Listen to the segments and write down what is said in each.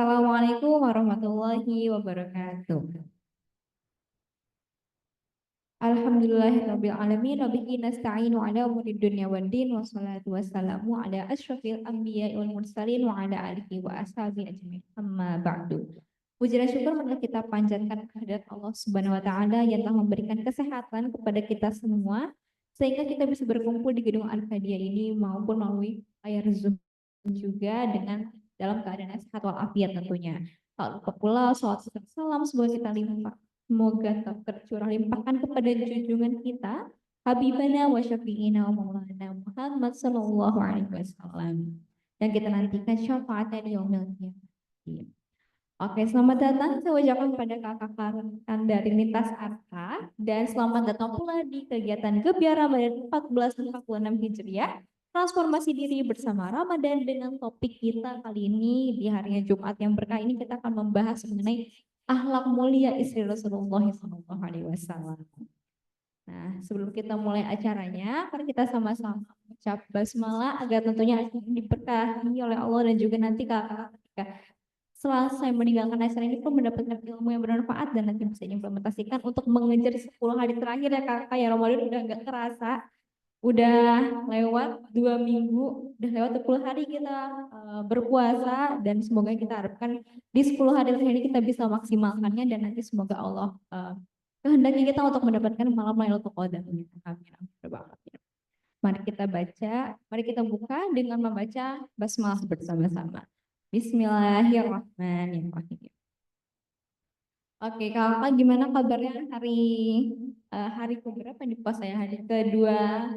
Assalamualaikum warahmatullahi wabarakatuh. Alhamdulillahirabbil alamin wa bihi nasta'inu ala umuri dunya waddin wassalatu wassalamu ala asyrafil anbiya'i wal mursalin wa ala alihi wa ashabihi ajmain. Amma ba'du. Puji dan syukur marilah kita panjatkan kehadirat Allah Subhanahu wa taala yang telah memberikan kesehatan kepada kita semua sehingga kita bisa berkumpul di gedung Al-Qadiyah ini maupun melalui layar Zoom juga dengan dalam keadaan sehat walafiat tentunya. Tak lupa pula salawat serta salam semoga tak tercurah limpahkan kepada junjungan kita Habibana wa syafi'ina wa maulana Muhammad sallallahu alaihi wasallam, dan kita nantikan syafaatnya di yaumil qiyamah. Oke, selamat datang saya ucapkan pada kakak-kakak dari Lintas Arka, dan selamat datang pula di kegiatan Gebyar Ramadan 1446 Hijriah, transformasi diri bersama Ramadan. Dengan topik kita kali ini di harinya Jumat yang berkah ini, kita akan membahas mengenai akhlak mulia istri Rasulullah SAW. Nah, sebelum kita mulai acaranya, mari kita sama-sama mengucap basmalah agar tentunya diberkahi oleh Allah dan juga nanti kakak ketika selesai meninggalkan acara ini pun mendapatkan ilmu yang bermanfaat dan nanti bisa diimplementasikan untuk mengejar 10 hari terakhir ya kakak ya. Ramadan udah nggak terasa, udah lewat 2 minggu, udah lewat 10 hari kita berpuasa, dan semoga kita harapkan di 10 hari terakhir ini kita bisa maksimalkannya dan nanti semoga Allah kehendaki kita untuk mendapatkan malam Lailatul Qadar. Amin. Mari kita baca, mari kita buka dengan membaca basmalah bersama-sama. Bismillahirrahmanirrahim. Oke, kakak gimana kabarnya hari keberapa nih puasa ya? Hari kedua,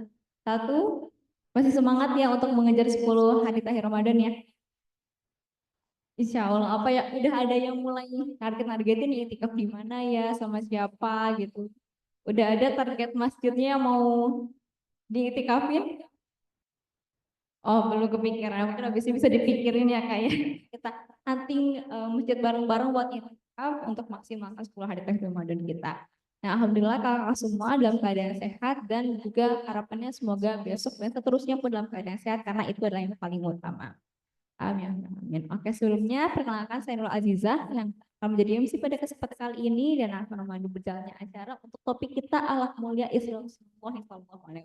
satu, masih semangat ya untuk mengejar 10 hari terakhir Ramadan ya? Insya Allah, apa ya, udah ada yang mulai targetin itikaf di mana ya, sama siapa gitu. Udah ada target masjidnya yang mau diitikafin? Oh, belum kepikiran. Mungkin habis ini bisa dipikirin ya kayak kita hunting masjid bareng-bareng buat itikaf untuk maksimalkan 10 hari terakhir Ramadan kita. Nah, alhamdulillah kakak semua dalam keadaan sehat dan juga harapannya semoga besok dan seterusnya pun dalam keadaan sehat karena itu adalah yang paling utama. Amin. Amin. Oke, sebelumnya perkenalkan saya Nurul Azizah yang akan menjadi MC pada kesempatan kali ini dan akan memandu berjalannya acara untuk topik kita akhlak mulia istri Rasulullah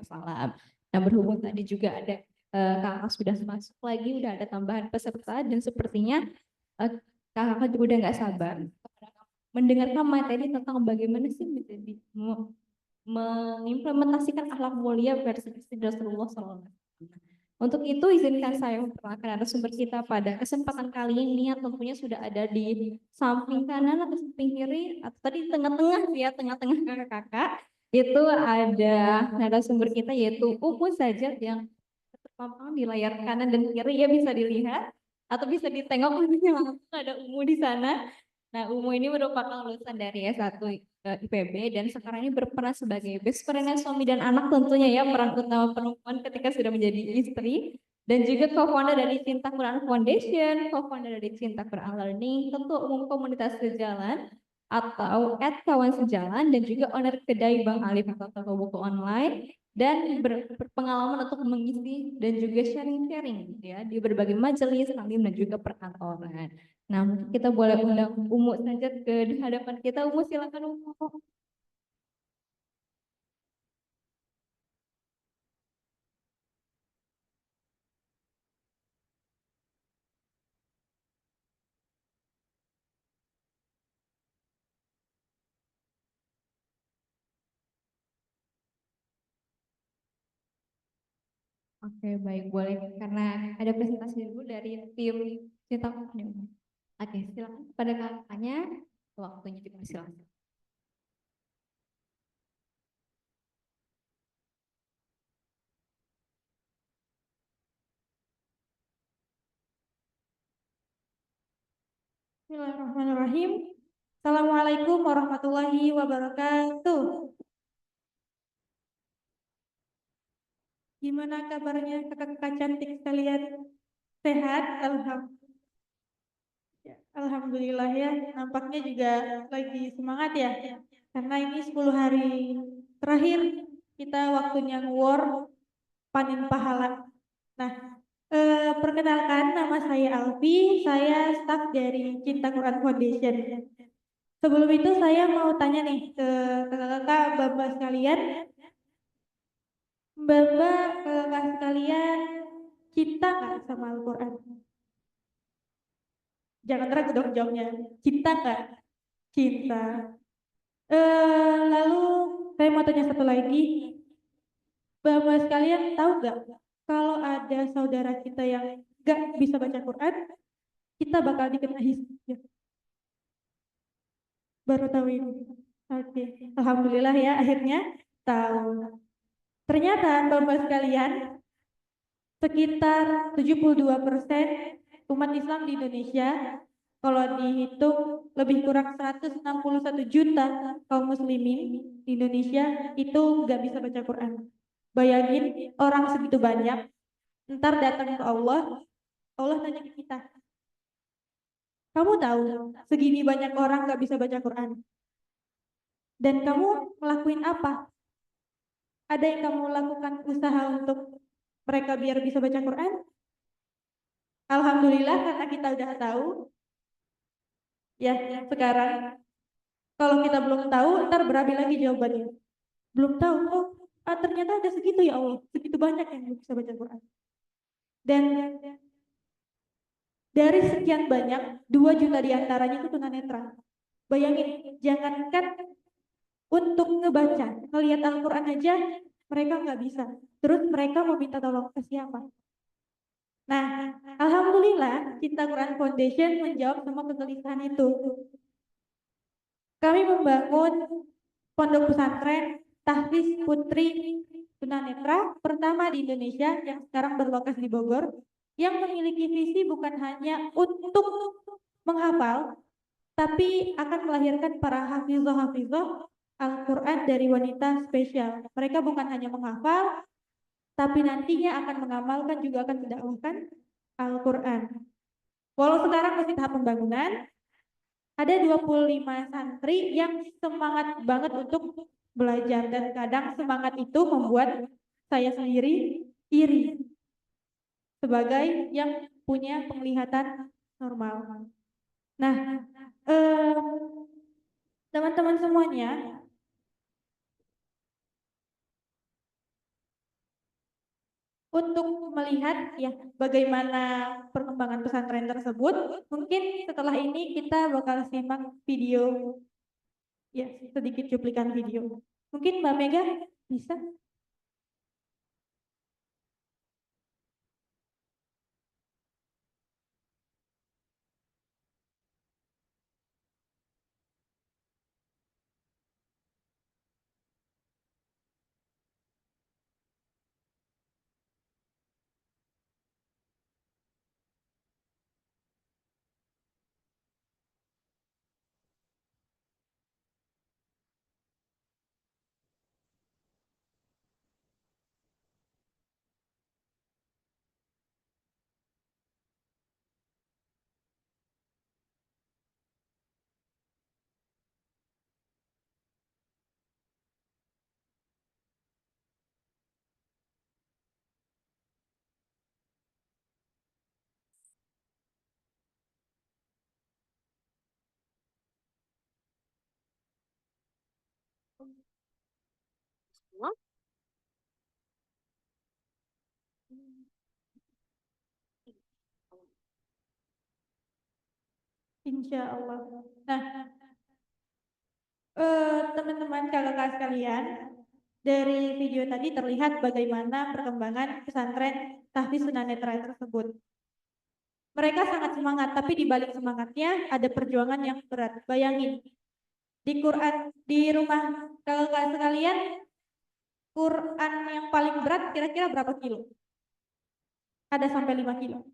SAW. Nah, berhubung tadi juga ada kakak sudah masuk lagi, udah ada tambahan peserta dan sepertinya kakak juga udah nggak sabar mendengarkan materi tentang bagaimana sih menjadi mengimplementasikan akhlak mulia versi istri Rasulullah SAW. Untuk itu izinkan saya memperkenalkan narasumber kita pada kesempatan kali ini yang tentunya sudah ada di samping kanan atau samping kiri atau tadi tengah-tengah ya, tengah-tengah kakak-kakak. Itu ada narasumber kita yaitu Umu Sajat yang terpampang di layar kanan dan kiri ya, bisa dilihat atau bisa ditengok langsung ada Umu di sana. Nah, Umu ini merupakan lulusan dari S1 IPB dan sekarang ini berperan sebagai best friend suami dan anak tentunya ya, peran utama perempuan ketika sudah menjadi istri, dan juga co-founder dari Cinta Quran Foundation, co-founder dari Cinta Quran Learning, ketua umum komunitas sejalan atau @kawan sejalan, dan juga owner kedai Bang Alif atau toko buku online, dan berpengalaman untuk mengisi dan juga sharing-sharing ya di berbagai majelis, taklim dan juga perkantoran. Nah, mungkin kita boleh undang Umu saja ke hadapan kita. Umu, silakan Umu. Oke, baik, boleh. Karena ada presentasi dulu dari tim Cinta Company. Oke, silakan pada kakaknya, waktunya dipersilakan. Bismillahirrahmanirrahim. Assalamualaikum warahmatullahi wabarakatuh. Gimana kabarnya kakak-kakak cantik sekalian? Sehat? Alhamdulillah ya. Nampaknya juga lagi semangat ya. Karena ini 10 hari terakhir kita waktunya war panen pahala. Nah, Perkenalkan, nama saya Alfi, saya staf dari Cinta Quran Foundation. Sebelum itu saya mau tanya nih ke kakak-kakak, bapak sekalian, bapak, kakak sekalian, cinta nggak sama Al-Quran? Jangan ragu dong jawabnya. Cinta nggak? Cinta. Lalu saya mau tanya satu lagi, bapak sekalian tahu nggak kalau ada saudara kita yang nggak bisa baca Quran, kita bakal dikena hisab. Baru tahu ini. Oke, alhamdulillah ya akhirnya tahu. Ternyata Bapak sekalian, sekitar 72% umat Islam di Indonesia, kalau dihitung lebih kurang 161 juta kaum muslimin di Indonesia itu nggak bisa baca Quran. Bayangin orang segitu banyak, ntar datang ke Allah, Allah tanya ke kita, kamu tahu segini banyak orang nggak bisa baca Quran, dan kamu ngelakuin apa? Ada yang kamu lakukan usaha untuk mereka biar bisa baca Quran? Alhamdulillah karena kita udah tahu. Ya, sekarang kalau kita belum tahu, ntar berabi lagi jawabannya. Belum tahu, oh ternyata ada segitu ya Allah, segitu banyak yang belum bisa baca Quran. Dan dari sekian banyak, 2 juta diantaranya itu tunanetra. Bayangin, jangankan untuk ngebaca, ngelihat Al-Quran aja mereka nggak bisa. Terus mereka mau minta tolong ke siapa? Nah, alhamdulillah Cinta Quran Foundation menjawab semua kegelisahan itu. Kami membangun pondok pesantren Tahfiz Putri Tunanetra pertama di Indonesia yang sekarang berlokasi di Bogor, yang memiliki visi bukan hanya untuk menghafal, tapi akan melahirkan para hafizoh-hafizoh Al-Quran dari wanita spesial. Mereka bukan hanya menghafal, tapi nantinya akan mengamalkan, juga akan mendakwahkan Al-Quran. Walau sekarang masih tahap pembangunan, ada 25 santri yang semangat banget untuk belajar, dan kadang semangat itu membuat saya sendiri iri sebagai yang punya penglihatan normal. Nah, teman-teman semuanya, untuk melihat ya bagaimana perkembangan pesantren tersebut, mungkin setelah ini kita bakal simak video, ya sedikit cuplikan video. Mungkin Mbak Mega bisa. Insya Allah. Nah, teman-teman kakak sekalian, dari video tadi terlihat bagaimana perkembangan pesantren Tahfiz Tunanetra tersebut. Mereka sangat semangat, tapi di balik semangatnya ada perjuangan yang berat. Bayangin, di Quran, di rumah kakak sekalian, Quran yang paling berat kira-kira berapa kilo? Ada sampai 5 kilo.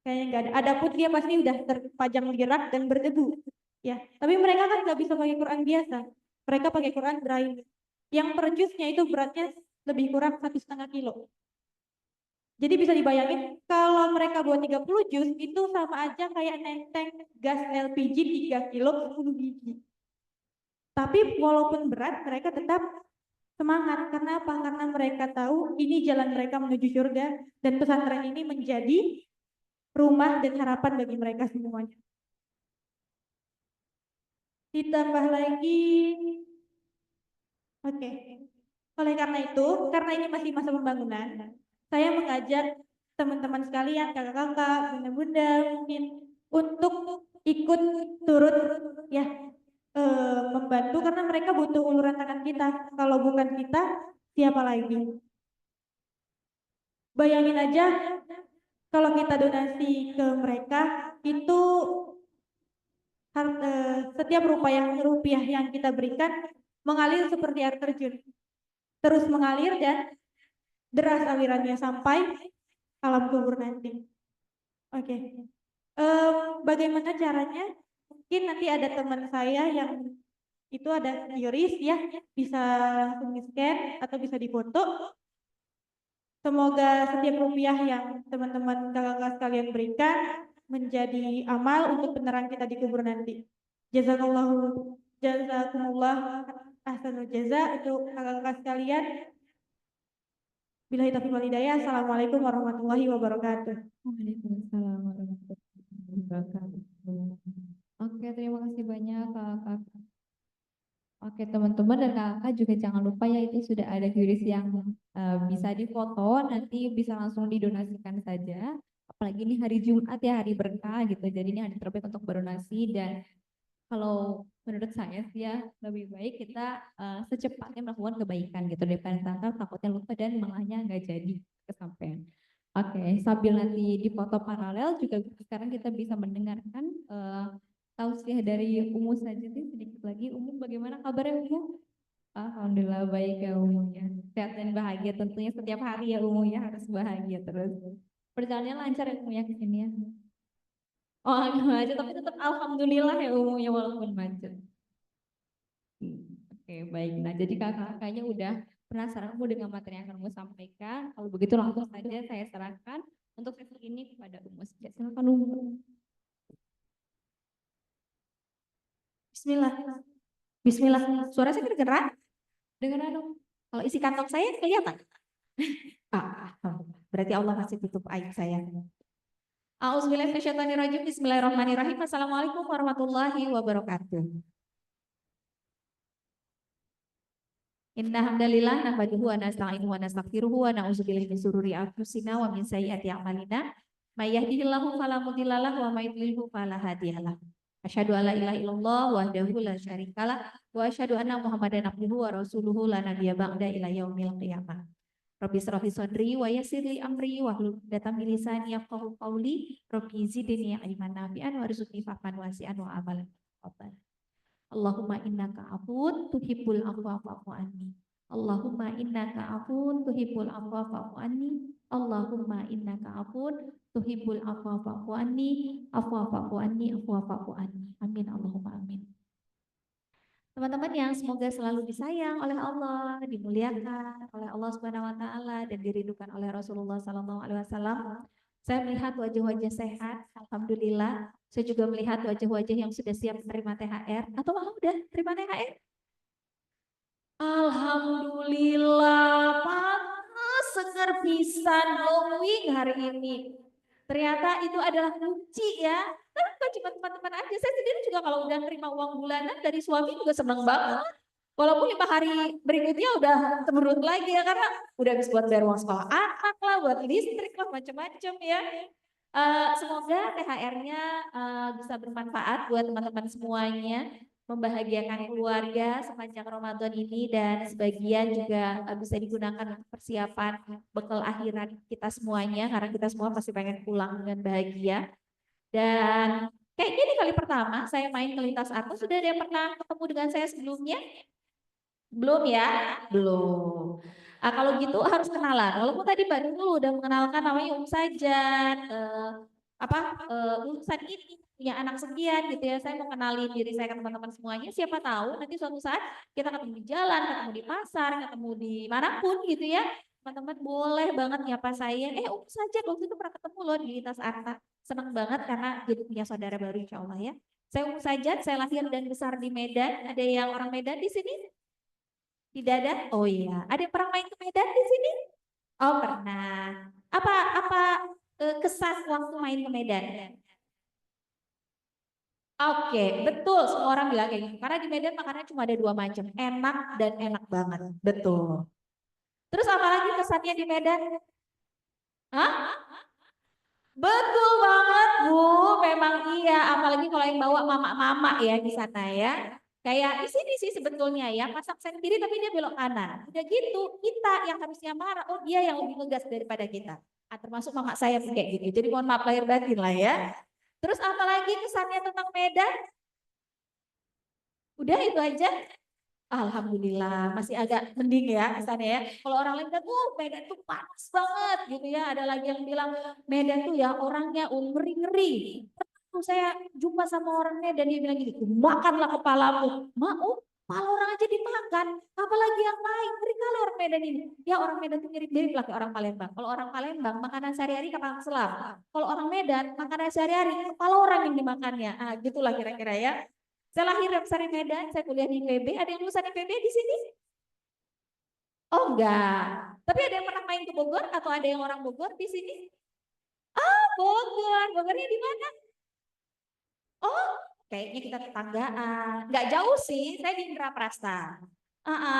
Kayaknya nggak ada. Adapun dia pasti udah terpajang di rak dan berdebu. Ya, tapi mereka kan nggak bisa pakai Quran biasa. Mereka pakai Quran Braille. Yang per jusnya itu beratnya lebih kurang 1,5 kilo. Jadi bisa dibayangin kalau mereka buat 30 juz itu sama aja kayak nenteng gas LPG 3 kilo 10 biji. Tapi walaupun berat mereka tetap semangat. Karena apa? Karena mereka tahu ini jalan mereka menuju surga dan pesantren ini menjadi rumah dan harapan bagi mereka semuanya. Ditambah lagi, oke. Oleh karena itu, karena ini masih masa pembangunan, saya mengajak teman-teman sekalian, kakak-kakak, bunda-bunda mungkin untuk ikut turut ya membantu karena mereka butuh uluran tangan kita. Kalau bukan kita, siapa lagi? Bayangin aja kalau kita donasi ke mereka itu setiap rupiah yang kita berikan mengalir seperti air terjun, terus mengalir dan deras alirannya sampai alam kubur nanti. Oke. Bagaimana caranya? Mungkin nanti ada teman saya yang itu ada QRIS ya, bisa langsung di-scan atau bisa difoto. Semoga setiap rupiah yang teman-teman kakak-kakak sekalian berikan menjadi amal untuk penerang kita di kubur nanti. Jazakumullah ahsanul jaza untuk kakak-kakak sekalian. Billahi taufiq wal hidayah. Assalamualaikum warahmatullahi wabarakatuh. Waalaikumsalam warahmatullahi wabarakatuh. Oke, terima kasih banyak Kak. Oke, teman-teman dan kakak juga jangan lupa ya itu sudah ada QRIS yang bisa difoto, nanti bisa langsung didonasikan saja. Apalagi ini hari Jumat ya, hari berkah gitu. Jadi ini hari terbaik untuk berdonasi dan kalau menurut saya sih ya lebih baik kita secepatnya melakukan kebaikan gitu daripada ntar takutnya lupa dan malahnya nggak jadi kesampaian. Oke, sambil nanti di foto paralel juga sekarang kita bisa mendengarkan tausiah dari Umu saja sih sedikit lagi. Umu bagaimana kabarnya Umu? Alhamdulillah baik ya Umu ya. Sehat dan bahagia tentunya setiap hari ya Umu ya harus bahagia terus. Perjalanannya lancar ya Umu ya ke sini ya. Oh agak macet tapi tetap alhamdulillah ya Umu ya walaupun macet. Oke baik. Nah jadi kakak-kakaknya udah penasaran Umu dengan materi yang akan Umu sampaikan. Kalau begitu langsung saja saya serahkan untuk sesi ini kepada Umu. Silakan Umu. Bismillah. Bismillah. Suara saya kedengeran? Dengar dong. Kalau isi kantong saya kelihatan? Berarti Allah masih tutup aib saya. A'udzubillahi minasyaitonirrajim. Bismillahirrahmanirrahim. Assalamualaikum warahmatullahi wabarakatuh. Inna hamdalillah nahmaduhu wa nasta'inuhu wa nastaghfiruhu wa na'udzubillahi min syururi anfusina wa min sayyiati a'malina. May yahdihillahu fala mudhillalah wa may yudhlilhu fala hadiyalah. Asyhadu alla ilaha illallah wahdahu la syarikalah wa asyhadu anna Muhammadan abduhu wa rasuluhu la nabiyya ba'da ila yaumil qiyamah. Rabbi shrah li sadri wa yassir li amri wahlul 'uqdatam min lisani yafqahu qawli. Rabbi zidni ilman nafi'an warzuqni fahman wasi'an wa amalan mutaqabbalan. Allahumma innaka afun tuhibbul afwa fa'fu anni. Allahumma innaka afun tuhibbul afwa fa'fu anni. Allahumma innaka afun tuhibbul afwa fa'fu anni. Afwa fa'fu anni, afwa fa'fu anni. Amin Allahumma amin. Teman-teman yang semoga selalu disayang oleh Allah, dimuliakan oleh Allah Subhanahu wa taala dan dirindukan oleh Rasulullah sallallahu alaihi wasallam. Saya melihat wajah-wajah sehat, alhamdulillah. Saya juga melihat wajah-wajah yang sudah siap menerima THR atau malah udah terima THR. Alhamdulillah, panas seger pisan glowing hari ini. Ternyata itu adalah kunci ya. Bukan cuma teman-teman aja, saya sendiri juga kalau udah nerima uang bulanan dari suami juga senang banget. Walaupun 5 hari berikutnya udah cemberut lagi ya karena udah habis buat bayar uang sekolah anak lah, buat listrik lah, macam-macam ya. Semoga THR-nya bisa bermanfaat buat teman-teman semuanya, membahagiakan keluarga sepanjang Ramadan ini dan sebagian juga bisa digunakan untuk persiapan bekal akhirat kita semuanya karena kita semua pasti pengen pulang dengan bahagia. Dan kayaknya ini kali pertama saya main ke lintas arus. Sudah ada yang pernah ketemu dengan saya sebelumnya? Belum ya? Belum. Kalau gitu harus kenalan. Walaupun tadi Mbak Nurul udah mengenalkan namanya Sajat, lulusan ini punya anak sekian gitu ya. Saya mau kenalin diri saya ke teman-teman semuanya. Siapa tahu nanti suatu saat kita ketemu di jalan, ketemu di pasar, ketemu di manapun gitu ya. Teman-teman boleh banget nyapa saya. Sajat waktu itu pernah ketemu loh di lintas Arta. Senang banget karena jadi punya saudara baru insya Allah ya. Saya Sajat, saya lahir dan besar di Medan. Ada yang orang Medan di sini? Tidak ada? Oh iya, ada yang pernah main ke Medan di sini? Oh pernah. Apa kesan waktu main ke Medan? Oke, betul. Semua orang bilang kayak gitu. Karena di Medan makanannya cuma ada dua macam, enak dan enak banget. Betul. Terus apa lagi kesannya di Medan? Hah? Betul banget, Bu. Memang iya. Apalagi kalau yang bawa mama-mama ya di sana ya. Kayak di sini sih sebetulnya ya, masak sendiri tapi dia belok kanan. Udah gitu, kita yang harusnya marah, oh dia yang lebih ngegas daripada kita. Ah, termasuk mama saya pun kayak gitu. Jadi mohon maaf lahir batin lah ya. Terus apalagi kesannya tentang Medan? Udah itu aja. Alhamdulillah masih agak mending ya kesannya ya. Kalau orang lain kan, Medan tuh panas banget gitu ya. Ada lagi yang bilang Medan tuh ya orangnya ngeri-ngeri. Pernah tuh saya jumpa sama orang Medan dia bilang gitu, makanlah kepalamu. Mau, kepala orang aja dimakan. Apalagi yang lain, ngeri kali orang Medan ini. Ya orang Medan tuh mirip-mirip lah kayak orang Palembang. Kalau orang Palembang makanan sehari-hari kapal selam. Kalau orang Medan makanan sehari-hari kepala orang yang dimakannya. Ah, gitulah kira-kira ya. Saya lahir dan besar di Medan, saya kuliah di IPB. Ada yang lulusan IPB di sini? Oh enggak. Tapi ada yang pernah main ke Bogor atau ada yang orang Bogor di sini? Oh Bogor. Bogornya di mana? Oh, kayaknya kita tetanggaan. Enggak jauh sih, saya di Indraprasta.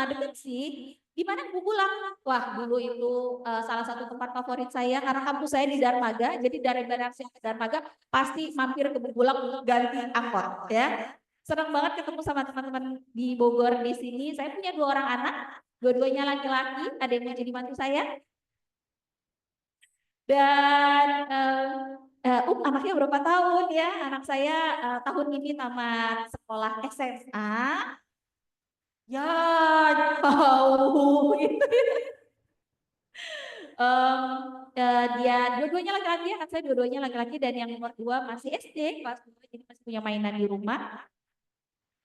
Deket sih. Di mana Bu Bulang? Wah, dulu itu salah satu tempat favorit saya karena kampus saya di Darmaga. Jadi dari Darmaga ke Darmaga pasti mampir ke Bu Bulang untuk ganti angkot ya. Senang banget ketemu sama teman-teman di Bogor di sini. Saya punya 2 orang anak, dua-duanya laki-laki. Ada yang mau jadi mantu saya. Dan anaknya berapa tahun ya? Anak saya tahun ini tamat sekolah SMA. Ya, jauh gitu. Dia dua-duanya laki-laki, anak saya dua-duanya laki-laki dan yang nomor 2 masih SD, kelas 2, jadi masih punya mainan di rumah.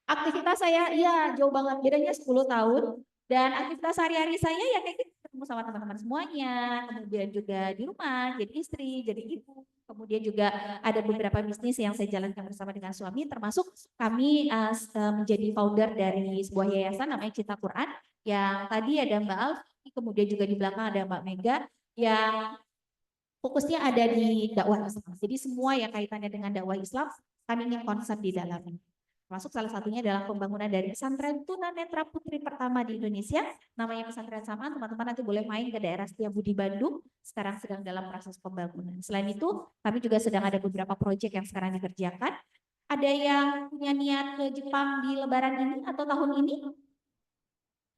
Aktivitas saya, iya jauh banget, bedanya 10 tahun. Dan aktivitas sehari-hari saya ya kayak gitu, ketemu sama teman-teman semuanya, kemudian juga di rumah, jadi istri, jadi ibu. Kemudian juga ada beberapa bisnis yang saya jalankan bersama dengan suami, termasuk kami menjadi founder dari sebuah yayasan namanya Cinta Quran, yang tadi ada Mbak Alfi, kemudian juga di belakang ada Mbak Mega, yang fokusnya ada di dakwah Islam. Jadi semua yang kaitannya dengan dakwah Islam, kami ingin concern di dalamnya. Termasuk salah satunya adalah pembangunan dari pesantren tunanetra putri pertama di Indonesia. Namanya pesantren Samaan, teman-teman nanti boleh main ke daerah Setiabudi Bandung. Sekarang sedang dalam proses pembangunan. Selain itu, kami juga sedang ada beberapa proyek yang sekarang dikerjakan. Ada yang punya niat ke Jepang di Lebaran ini atau tahun ini?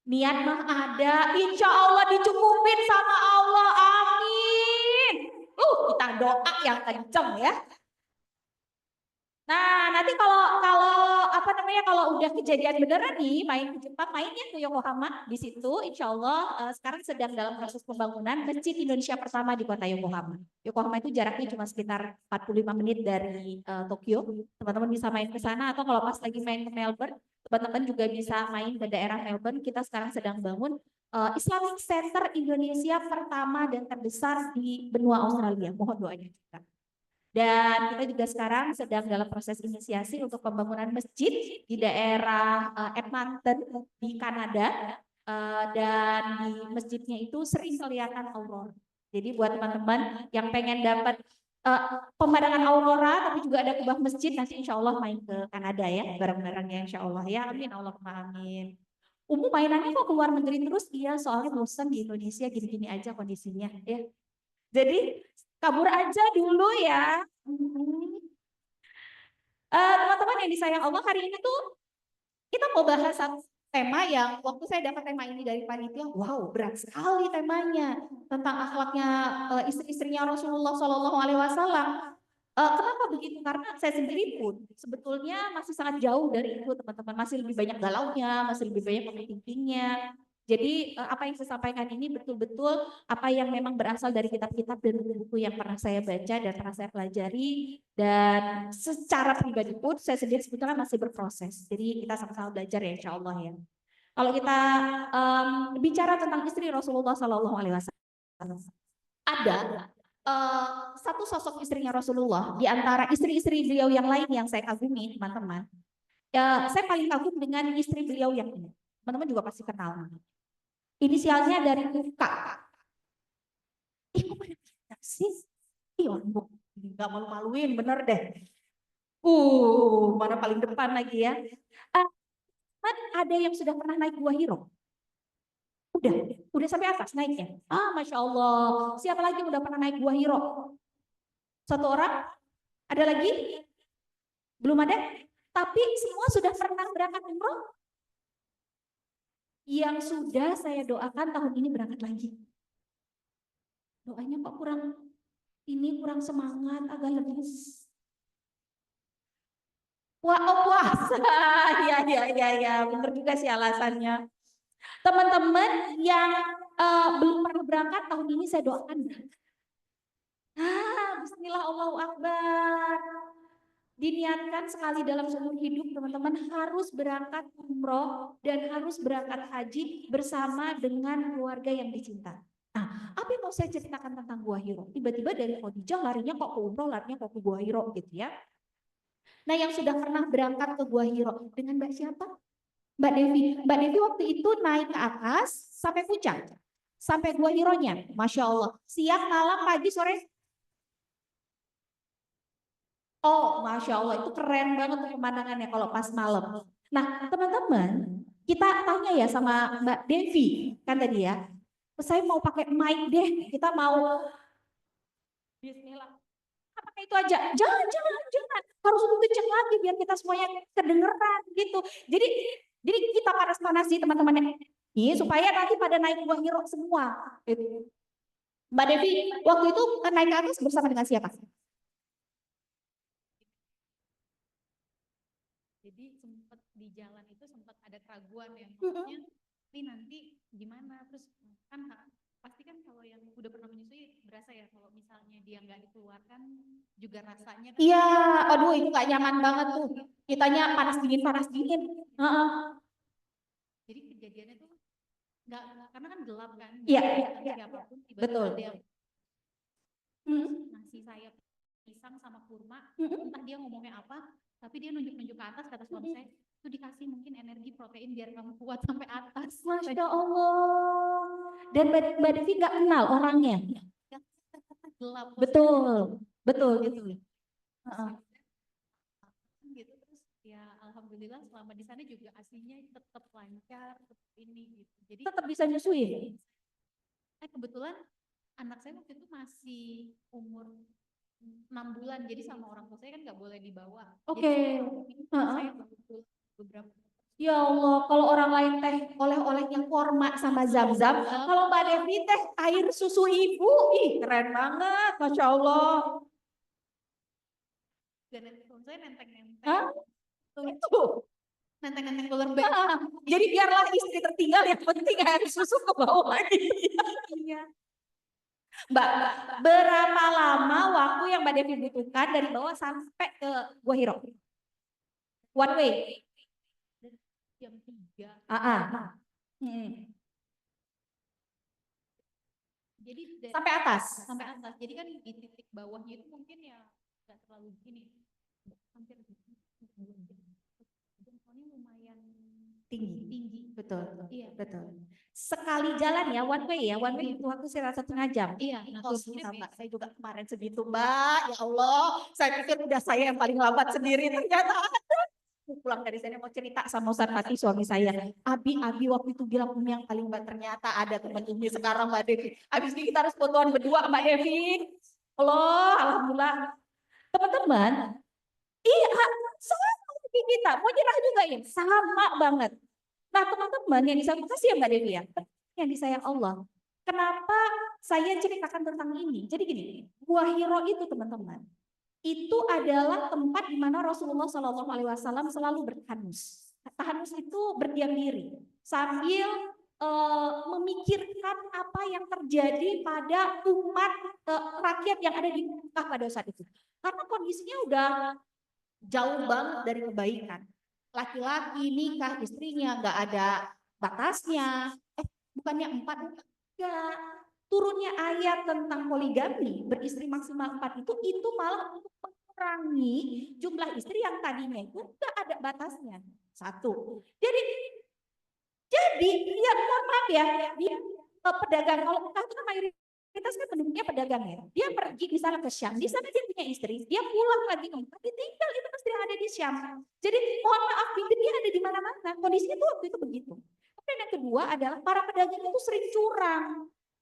Niat mah ada, insya Allah dicukupin sama Allah, amin. Kita doa yang kenceng ya. Nah, nanti kalau kalau udah kejadian beneran nih main ke Jepang, mainnya ke Yokohama di situ, insya Allah sekarang sedang dalam proses pembangunan Masjid Indonesia pertama di kota Yokohama. Yokohama itu jaraknya cuma sekitar 45 menit dari Tokyo. Teman-teman bisa main ke sana atau kalau pas lagi main ke Melbourne, teman-teman juga bisa main ke daerah Melbourne. Kita sekarang sedang bangun Islamic Center Indonesia pertama dan terbesar di benua Australia. Mohon doanya juga. Dan kita juga sekarang sedang dalam proses inisiasi untuk pembangunan masjid di daerah Edmonton di Kanada. Dan di masjidnya itu sering kelihatan aurora. Jadi buat teman-teman yang pengen dapat pemandangan aurora tapi juga ada kubah masjid, nanti insya Allah main ke Kanada ya, bareng-barengnya insya Allah ya, amin Allahumma amin. Mainannya kok keluar negeri terus, iya soalnya bosan di Indonesia gini-gini aja kondisinya ya. Jadi kabur aja dulu ya. Teman-teman yang disayang Allah, hari ini tuh kita mau bahas satu tema yang waktu saya dapat tema ini dari panitia, wow berat sekali temanya tentang akhlaknya istri-istrinya Rasulullah Shallallahu Alaihi Wasallam. Kenapa begitu? Karena saya sendiri pun sebetulnya masih sangat jauh dari itu, teman-teman. Masih lebih banyak galaunya, masih lebih banyak overthinkingnya. Jadi apa yang saya sampaikan ini betul-betul apa yang memang berasal dari kitab-kitab dan buku-buku yang pernah saya baca dan pernah saya pelajari, dan secara pribadi pun saya sendiri sebetulnya masih berproses. Jadi kita sama-sama belajar ya insya Allah ya. Kalau kita bicara tentang istri Rasulullah Shallallahu Alaihi Wasallam, ada satu sosok istrinya Rasulullah di antara istri-istri beliau yang lain yang saya kagumi, teman-teman. Saya paling kagum dengan istri beliau yang ini. Teman-teman juga pasti kenal. Inisialnya dari UK. Kok pada pintar sih? Ih, orang nggak malu-maluin, bener deh. Mana paling depan lagi ya. Kan ada yang sudah pernah naik Gua Hiro? Udah sampai atas naiknya. Masya Allah. Siapa lagi yang udah pernah naik Gua Hiro? Satu orang? Ada lagi? Belum ada? Tapi semua sudah pernah berangkat umroh? Yang sudah saya doakan tahun ini berangkat lagi. Doanya kok kurang semangat, agak lemes. Puasa. Ya, bener juga sih alasannya. Teman-teman yang belum pernah berangkat tahun ini saya doakan berangkat. Bismillah, Allahu Akbar. Diniatkan sekali dalam seumur hidup teman-teman harus berangkat umroh dan harus berangkat haji bersama dengan keluarga yang dicinta. Apa yang mau saya ceritakan tentang Gua Hiro? Tiba-tiba dari Khadijah larinya kok ke umroh, larinya kok ke Gua Hiro gitu ya. Nah, yang sudah pernah berangkat ke Gua Hiro dengan Mbak siapa? Mbak Devi. Mbak Devi waktu itu naik ke atas sampai puncak. Sampai Gua Hironya. Masya Allah. Siang, malam, pagi, sore. Masya Allah. Itu keren banget tuh pemandangannya kalau pas malam. Nah, teman-teman, kita tanya ya sama Mbak Devi. Kan tadi ya. Saya mau pakai mic deh. Kita mau Bismillah. Pakai itu aja. Jangan. Harus lebih kenceng lagi biar kita semuanya kedengeran gitu. Jadi kita panas-panasi teman-teman ini supaya nanti pada naik Gua Hiro semua. Gitu. Mbak Devi, waktu itu naik ke atas bersama dengan siapa? Jadi sempat di jalan itu sempat ada keraguan ya, maksudnya ini nanti gimana, terus kan pasti kan kalau yang udah pernah menyusui berasa ya kalau misalnya dia nggak dikeluarkan juga rasanya kan. Iya, aduh itu nggak nyaman banget tuh. Kitanya panas dingin. Jadi kejadiannya tuh nggak karena kan gelap kan. Iya. Siapapun tiba-tiba Betul. ada yang ngasih saya pisang sama kurma, entah dia ngomongnya apa, tapi dia nunjuk-nunjuk ke atas, kata suami saya itu dikasih mungkin energi protein biar kamu kuat sampai atas. Masya Allah. Dan Mbak Devi nggak kenal orangnya. Gelap. Betul. Gitu. Gitu terus ya alhamdulillah selama di sana juga aslinya tetap lancar, tetap ini gitu. Jadi Tetap bisa nyusui. kebetulan anak saya waktu itu masih umur 6 bulan, jadi sama orang tua saya kan nggak boleh dibawa. Oke. Saya beberapa. Ya Allah, kalau orang lain teh oleh-olehnya kurma sama zam-zam, kalau Mbak Devi teh air susu ibu, ih keren banget, Masya Allah. Dan saya nenteng-nenteng. Itu. Nenteng-nenteng cooler bag. Jadi biarlah istri tertinggal, yang penting air susu ke bawah lagi. Iya. Mbak, berapa lama waktu yang Mbak Devi butuhkan dari bawah sampai ke Gua Hiro? One way? Jam 3. Jadi sampai atas? Sampai atas. Jadi kan di titik bawahnya itu mungkin ya nggak terlalu gini. Hampir 2 jam. Soalnya lumayan tinggi. Betul. Iya. Betul. Sekali jalan ya, one way ya, one way itu waktu saya rasa 1,5 jam. Iya. Mbak, saya juga kemarin segitu Mbak, ya Allah, saya pikir udah saya yang paling lambat sendiri, ternyata pulang dari sana mau cerita sama Ustaz Fatih suami saya. Abi waktu itu bilang Umi yang paling Mbak, ternyata ada teman Umi sekarang Mbak Devi. Habis ini kita harus fotoan berdua Mbak Devi. Alhamdulillah. Teman-teman, sama seperti kita, mau nyerah juga ya, sama banget. Nah teman-teman yang disayang, makasih ya Mbak Devi ya, yang disayang Allah. Kenapa saya ceritakan tentang ini? Jadi gini, Gua Hiro itu teman-teman, itu adalah tempat di mana Rasulullah SAW selalu bertahanus. Tahanus itu berdiam diri sambil memikirkan apa yang terjadi pada umat rakyat yang ada di Mekah pada saat itu. Karena kondisinya udah jauh banget dari kebaikan. Laki-laki nikah istrinya nggak ada batasnya. Bukannya 4, enggak. Turunnya ayat tentang poligami, beristri maksimal 4 itu malah untuk mengurangi jumlah istri yang tadinya itu enggak ada batasnya. 1. Jadi Jadi ya mohon maaf ya, dia pedagang, kalau Mekah itu kan mayoritas kan penduduknya pedagang ya. Dia pergi misalnya ke Syam, di sana dia punya istri, dia pulang lagi ke Mekah, dia tinggal itu istri yang ada di Syam. Jadi mohon maaf, dia ada di mana-mana. Kondisinya tuh waktu itu begitu. Kemudian yang kedua adalah para pedagang itu sering curang.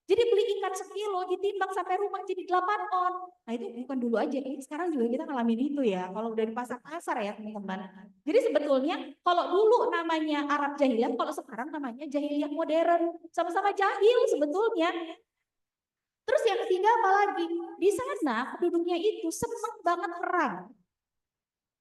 Jadi beli ikan sekilo ditimbang sampai rumah jadi 8 on. Nah itu bukan dulu aja, ini sekarang juga kita ngalamin itu ya. Kalau udah di pasar-pasar ya teman-teman. Jadi sebetulnya kalau dulu namanya Arab jahiliyah, kalau sekarang namanya jahiliyah modern. Sama-sama jahil sebetulnya. Terus yang ketiga apa lagi? Di sana penduduknya itu senang banget perang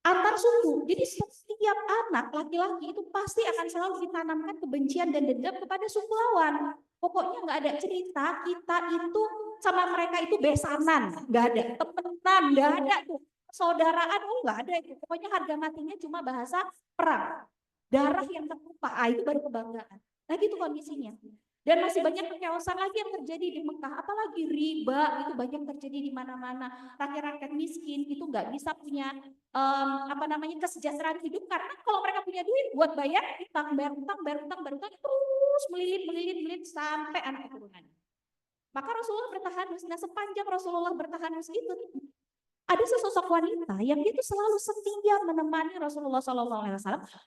antar suku. Jadi setiap anak laki-laki itu pasti akan selalu ditanamkan kebencian dan dendam kepada suku lawan. Pokoknya nggak ada cerita kita itu sama mereka itu besanan, nggak ada temenan, nggak ada tuh saudaraan, nggak ada itu. Pokoknya harga matinya cuma bahasa perang, darah yang tertumpah, itu baru kebanggaan. Nah gitu kondisinya. Dan masih banyak kechaosan lagi yang terjadi di Mekah, apalagi riba itu banyak terjadi di mana-mana. Rakyat-rakyat miskin itu nggak bisa punya kesejahteraan hidup karena kalau mereka punya duit buat bayar utang, bayar utang terus melilit sampai anak keturunan. Maka Rasulullah bertahanus. Nah sepanjang Rasulullah bertahanus itu ada sesosok wanita yang dia tuh selalu setia menemani Rasulullah SAW,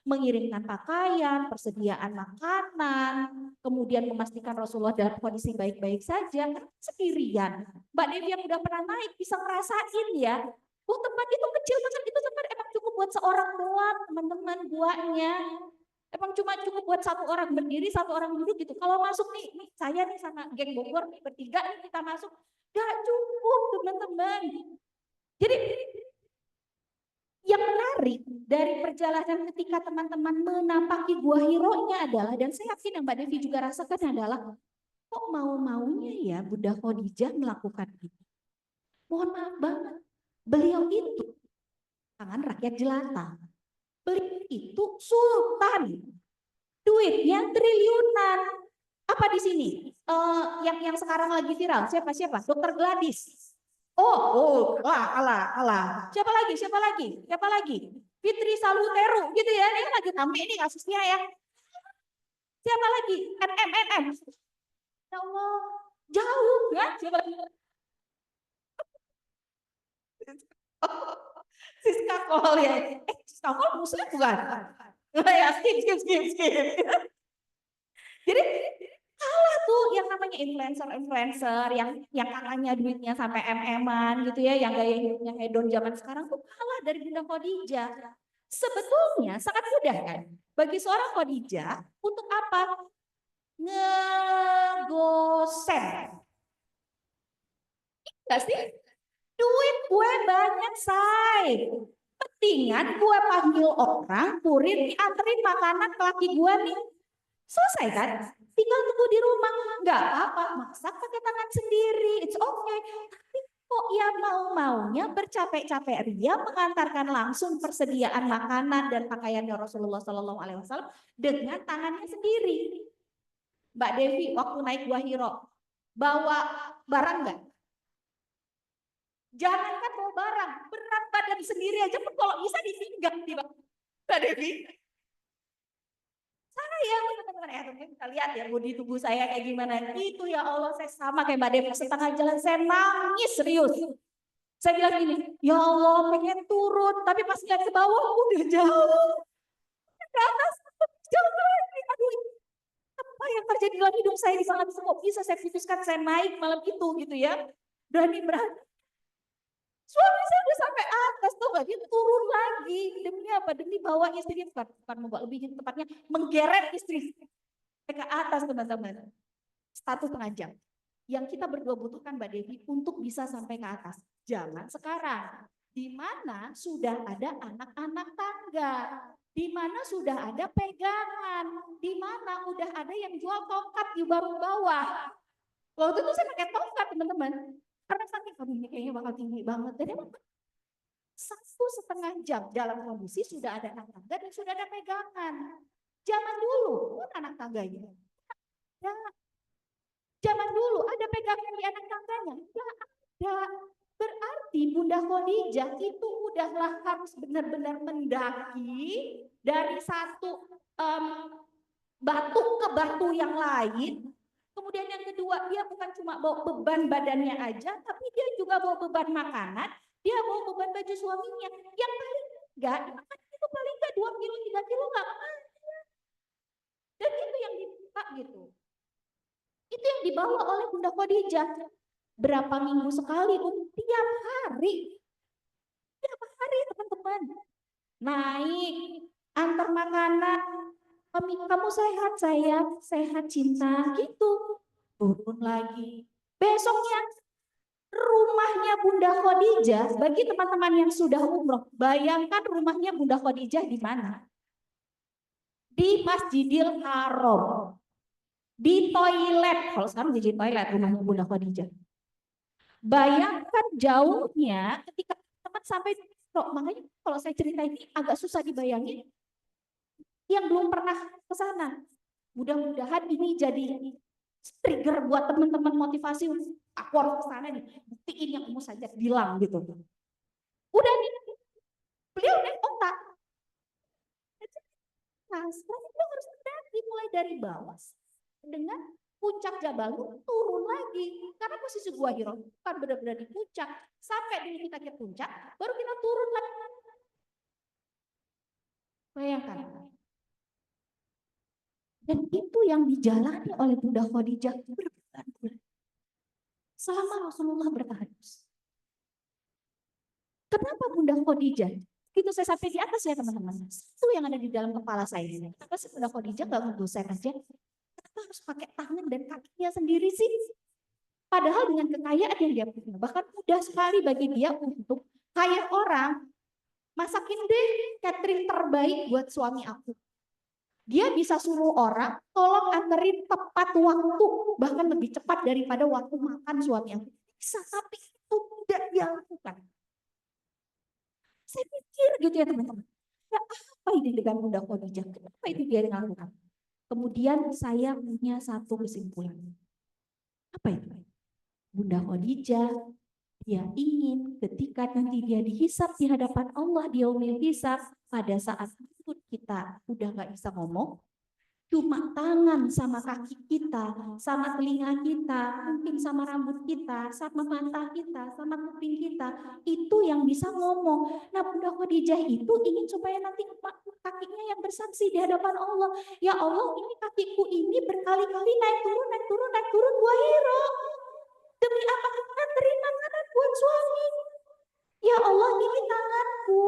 mengirimkan pakaian, persediaan makanan, kemudian memastikan Rasulullah dalam kondisi baik-baik saja, sendirian. Mbak Devi yang udah pernah naik bisa ngerasain ya, tempat itu kecil banget, itu tempat emang cukup buat seorang doang, teman-teman, guanya. Emang cuma cukup buat satu orang berdiri, satu orang duduk gitu. Kalau masuk nih saya nih sama geng Bogor nih bertiga nih kita masuk, gak cukup teman-teman. Jadi yang menarik dari perjalanan ketika teman-teman menampaki Gua Hiro-nya adalah, dan saya yakin yang Mbak Devi juga rasakan adalah, kok mau-maunya ya Bunda Khadijah melakukan ini. Mohon maaf banget, beliau itu tangan rakyat jelata. Beliau itu sultan, duitnya triliunan. Apa di sini? Yang sekarang lagi viral, siapa? Dokter Gladys. Alah. Siapa lagi? Fitri Saluteru, gitu ya. Ini lagi rame ini kasusnya ya. Siapa lagi? NM. Ya Allah, jauh ya. Siapa lagi? Siska Kol ya. Siska Kol muslim bukan? Ya, skip. Jadi kalah tuh yang namanya influencer yang katanya duitnya sampai MM-an gitu ya, yang gaya hidupnya hedon zaman sekarang tuh kalah dari Bunda Khadijah. Sebetulnya sangat mudah kan bagi seorang Khadijah untuk apa? Ngegosen. Enggak sih? Duit gue banyak, say. Pentingan gue panggil orang, kurir, dianterin makanan ke laki gue nih. Selesai kan? Tinggal tunggu di rumah. Nggak apa-apa, masak pakai tangan sendiri. It's okay. Tapi kok ya mau-maunya bercapek-capek ria mengantarkan langsung persediaan makanan dan pakaiannya Rasulullah SAW dengan tangannya sendiri. Mbak Devi waktu naik Gua Hiro, bawa barang nggak? Jangankan bawa barang, berat badan sendiri aja pun kalau bisa ditinggal di Mbak Devi. Saya teman-teman kita lihat ya bodi tubuh saya kayak gimana. Itu ya Allah, saya sama kayak Mbak Devi, setengah jalan saya nangis serius. Saya bilang gini, ya Allah pengen turun, tapi pas lihat ke bawah udah jauh. Ke atas jauh lagi. Aduh, apa yang terjadi dalam hidup saya di saat kok bisa saya putuskan saya naik malam itu gitu ya. Berani. Suami saya udah sampai atas tuh gak, dia turun lagi. Demi apa? Demi bawa istrinya, bukan membawa, lebih tepatnya menggeret istri ke atas teman-teman. 1,5 jam. Yang kita berdua butuhkan Mbak Devi untuk bisa sampai ke atas. Jangan sekarang. Di mana sudah ada anak-anak tangga. Di mana sudah ada pegangan. Di mana udah ada yang jual tongkat di bawah. Waktu itu saya pakai tongkat teman-teman. Karena saking ini kayaknya bakal tinggi banget. Dan emang 1,5 jam dalam kondisi sudah ada anak tangga dan sudah ada pegangan. Zaman dulu pun anak tangganya. Ya. Zaman dulu ada pegangan di anak tangganya. Enggak ada. Berarti Bunda Khadijah itu udahlah harus benar-benar mendaki dari satu batuk ke batu yang lain. Kemudian yang kedua, dia bukan cuma bawa beban badannya aja, tapi dia juga bawa beban makanan, dia bawa beban baju suaminya. Yang paling enggak, itu paling enggak 2 kilo, 3 kilo enggak kemana. Dan itu yang dibuka gitu. Itu yang dibawa oleh Bunda Khadijah. Berapa minggu sekali, tiap hari. Tiap hari teman-teman. Naik, antar makanan. Kamu sehat sayang, sehat cinta, gitu. Turun lagi. Besoknya rumahnya Bunda Khadijah, bagi teman-teman yang sudah umroh, bayangkan rumahnya Bunda Khadijah di mana? Di Masjidil Haram. Di toilet, kalau sekarang jadi toilet rumahnya Bunda Khadijah. Bayangkan jauhnya ketika teman sampai, makanya kalau saya cerita ini agak susah dibayangin yang belum pernah ke sana. Mudah-mudahan ini jadi trigger buat teman-teman motivasi, aku harus ke sana nih, buktiin yang kamu saja bilang gitu. Udah nih, beliau naik onta. Nah, sekarang beliau harus mendaki mulai dari bawah dengan puncak Jabal turun lagi karena posisi Gua Hira kan benar-benar di puncak. Sampai dulu kita ke puncak, baru kita turun lagi. Bayangkan. Dan itu yang dijalani oleh Bunda Khadijah berbulan-bulan. Selama Rasulullah bertahajud. Kenapa Bunda Khadijah? Itu saya sampai di atas ya teman-teman. Itu yang ada di dalam kepala saya. Kenapa sih Bunda Khadijah nggak ngedosen aja? Kenapa harus pakai tangan dan kakinya sendiri sih? Padahal dengan kekayaan yang dia punya, bahkan mudah sekali bagi dia untuk kayak orang, masakin deh catering terbaik buat suami aku. Dia bisa suruh orang, tolong anterin tepat waktu, bahkan lebih cepat daripada waktu makan suami aku. Bisa, tapi itu tidak dia lakukan. Saya pikir gitu ya teman-teman. Ya apa ini dengan Bunda Khadijah? Kenapa itu dia lakukan? Kemudian saya punya satu kesimpulan. Apa itu? Bunda Khadijah, dia ingin ketika nanti dia dihisab di hadapan Allah di yaumil hisab, pada saat mulut kita udah nggak bisa ngomong, cuma tangan sama kaki kita, sama telinga kita, mungkin sama rambut kita, sama mata kita, sama kuping kita, itu yang bisa ngomong. Nah, Bunda Khadijah itu ingin supaya nanti kakinya yang bersaksi di hadapan Allah. Ya Allah, ini kakiku ini berkali-kali naik turun Gua Hira. Demi apa? Anterin makanan buat suami. Ya Allah, ini tanganku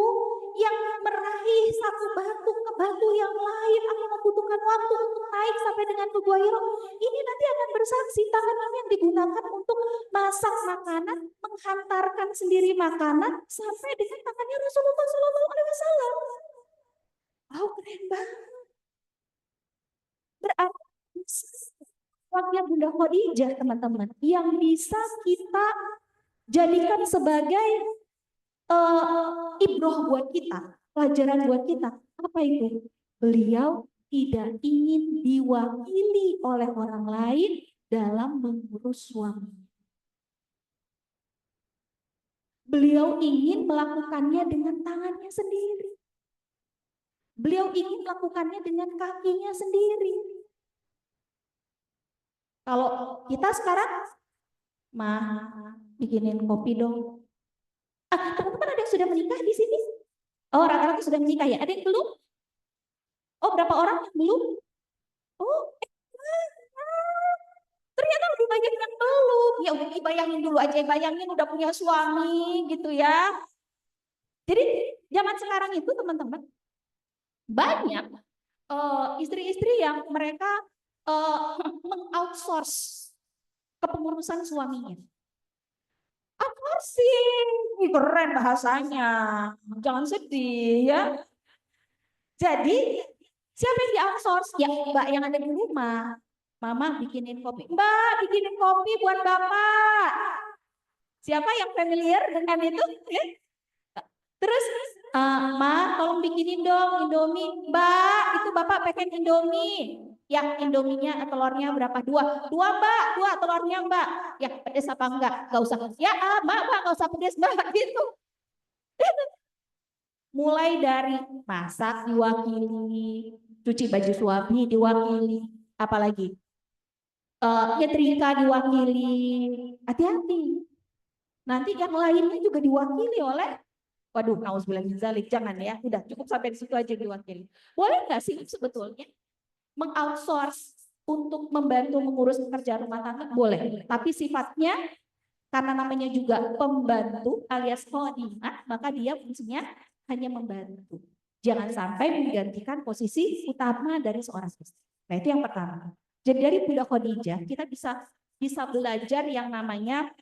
yang meraih satu batu ke batu yang lain. Aku membutuhkan waktu untuk naik sampai dengan ke Gua Hira. Ini nanti akan bersaksi tangan ini yang digunakan untuk masak makanan, menghantarkan sendiri makanan sampai dengan tangannya Rasulullah SAW. Wow, keren banget. Berarti waktunya Bunda Khadijah teman-teman yang bisa kita jadikan sebagai ibroh buat kita, pelajaran buat kita. Apa itu? Beliau tidak ingin diwakili oleh orang lain dalam mengurus suami. Beliau ingin melakukannya dengan tangannya sendiri. Beliau ingin melakukannya dengan kakinya sendiri. Kalau kita sekarang, bikinin kopi dong. Teman-teman ada yang sudah menikah di sini? Oh, rata-rata sudah menikah ya. Ada yang belum? Oh, berapa orang yang belum? Oh, ternyata lebih banyak yang belum. Ya udah dibayangin dulu aja, bayangin udah punya suami gitu ya. Jadi zaman sekarang itu teman-teman banyak istri-istri yang mereka mengoutsource kepengurusan suaminya. Outsourcing, keren bahasanya. Jangan sedih ya. Jadi siapa yang di outsource? Ya Mbak yang ada di rumah. Mama bikinin kopi. Mbak bikinin kopi buat Bapak. Siapa yang familiar dengan itu? Terus, Ma tolong bikinin dong Indomie. Mbak, itu Bapak pengen Indomie. Ya, Indominya telurnya berapa? 2. 2 Mbak, 2 telurnya Mbak. Ya, pedes apa enggak? Enggak usah. Ya, Mbak, enggak usah pedes Mbak. Gitu. Mulai dari masak diwakili, cuci baju suami diwakili, apalagi nyetrika diwakili. Hati-hati. Nanti yang lainnya juga diwakili oleh, waduh, nauzubillah min dzalik, jangan ya. Udah cukup sampai di situ aja diwakili. Boleh nggak sih sebetulnya mengoutsource untuk membantu mengurus pekerjaan rumah tangga? Boleh. Tapi sifatnya karena namanya juga pembantu alias khodimah, maka dia fungsinya hanya membantu. Jangan sampai menggantikan posisi utama dari seorang istri. Nah, itu yang pertama. Jadi dari Bunda Khadijah kita bisa belajar yang namanya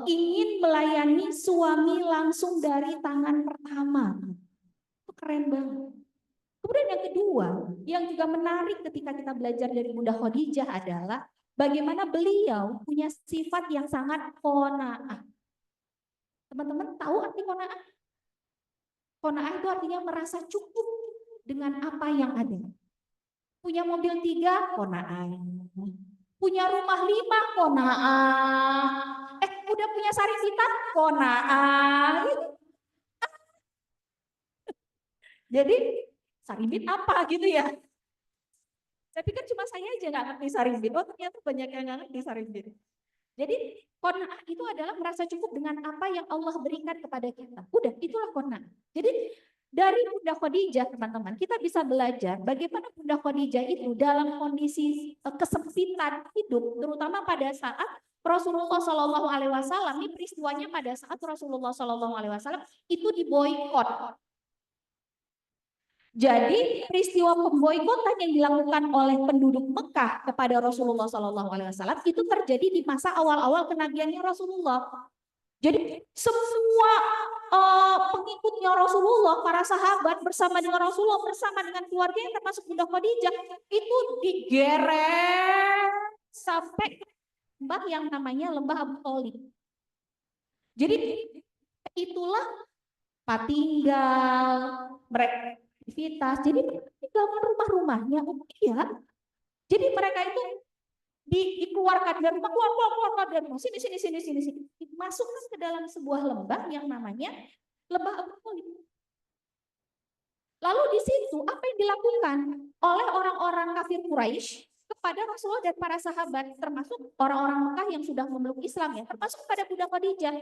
ingin melayani suami langsung dari tangan pertama. Itu keren banget. Kemudian yang kedua, yang juga menarik ketika kita belajar dari Bunda Khadijah adalah bagaimana beliau punya sifat yang sangat qanaah. Teman-teman tahu arti qanaah? Qanaah itu artinya merasa cukup dengan apa yang ada. Punya mobil 3, qanaah. Punya rumah 5, qanaah. Udah punya sari hitam, qanaah. Jadi sarimbit apa gitu ya? Saya pikir cuma saya aja nggak ngerti sarimbit. Oh ternyata banyak yang nggak ngerti sarimbit. Jadi qanaah itu adalah merasa cukup dengan apa yang Allah berikan kepada kita. Udah, itulah qanaah. Jadi dari Bunda Khadijah teman-teman, kita bisa belajar bagaimana Bunda Khadijah itu dalam kondisi kesempitan hidup, terutama pada saat Rasulullah Shallallahu Alaihi Wasallam. Ini peristiwanya pada saat Rasulullah Shallallahu Alaihi Wasallam itu diboikot. Jadi peristiwa pemboikotan yang dilakukan oleh penduduk Mekah kepada Rasulullah Shallallahu Alaihi Wasallam itu terjadi di masa awal-awal kenabiannya Rasulullah. Jadi semua pengikutnya Rasulullah, para sahabat bersama dengan Rasulullah, bersama dengan keluarganya termasuk Bunda Khadijah itu digeret sampai lembah yang namanya Lembah Abu Thalib. Jadi itulah tempat tinggal mereka. Jadi tinggalkan rumah-rumahnya. Iya. Jadi mereka itu dikeluarkan dari rumah, keluar dari rumah, sini. Masukkan ke dalam sebuah lembah yang namanya Lembah Abu Thalib. Lalu di situ apa yang dilakukan oleh orang-orang kafir Quraisy kepada Rasulullah dan para sahabat, termasuk orang-orang Mekah yang sudah memeluk Islam ya, termasuk pada Bunda Khadijah.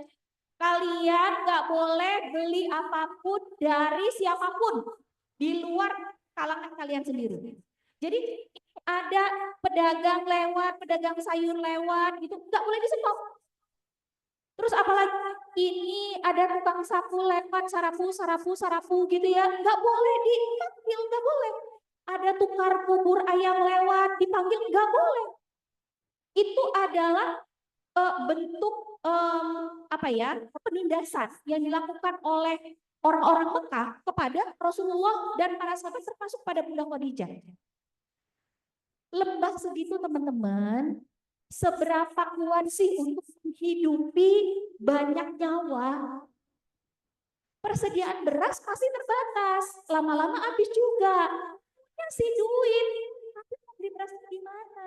Kalian nggak boleh beli apapun dari siapapun di luar kalangan kalian sendiri. Jadi ada pedagang lewat, pedagang sayur lewat gitu, nggak boleh disentuh. Terus apalagi ini ada tukang sapu lewat, sarapu gitu ya, nggak boleh dipanggil, nggak boleh. Ada tukar bubur ayam lewat, dipanggil, nggak boleh. Itu adalah bentuk penindasan yang dilakukan oleh orang-orang Mekah kepada Rasulullah dan para sahabat termasuk pada Bunda Khadijah. Lembah segitu teman-teman, seberapa kuat sih untuk menghidupi banyak nyawa? Persediaan beras pasti terbatas, lama-lama habis juga. Kasih duit, tapi mau beli beras di mana?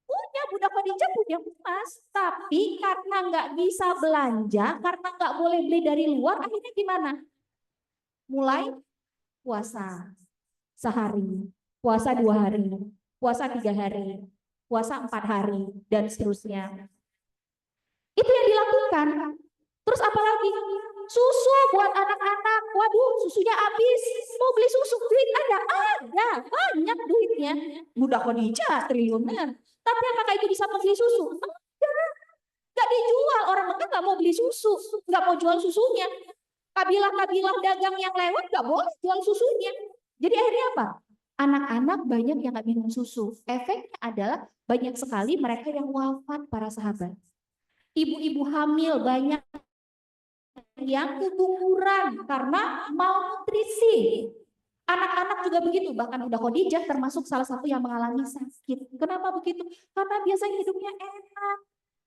Punya Bunda Khadijah punya emas, tapi karena nggak bisa belanja, karena nggak boleh beli dari luar, akhirnya gimana? Mulai puasa sehari, puasa 2 hari, puasa 3 hari, puasa 4 hari, dan seterusnya. Itu yang dilakukan. Terus apalagi? Susu buat anak-anak, waduh susunya habis, mau beli susu, duit ada, banyak duitnya. Bunda Khadijah triliunan. Tapi apakah itu bisa membeli susu? Enggak dijual, orang Mekah nggak mau beli susu, nggak mau jual susunya. Kabilah-kabilah dagang yang lewat nggak boleh jual susunya. Jadi akhirnya apa? Anak-anak banyak yang nggak minum susu. Efeknya adalah banyak sekali mereka yang wafat para sahabat. Ibu-ibu hamil banyak yang keguguran karena malnutrisi. Anak-anak juga begitu, bahkan Bunda Khadijah termasuk salah satu yang mengalami sakit. Kenapa begitu? Karena biasanya hidupnya enak,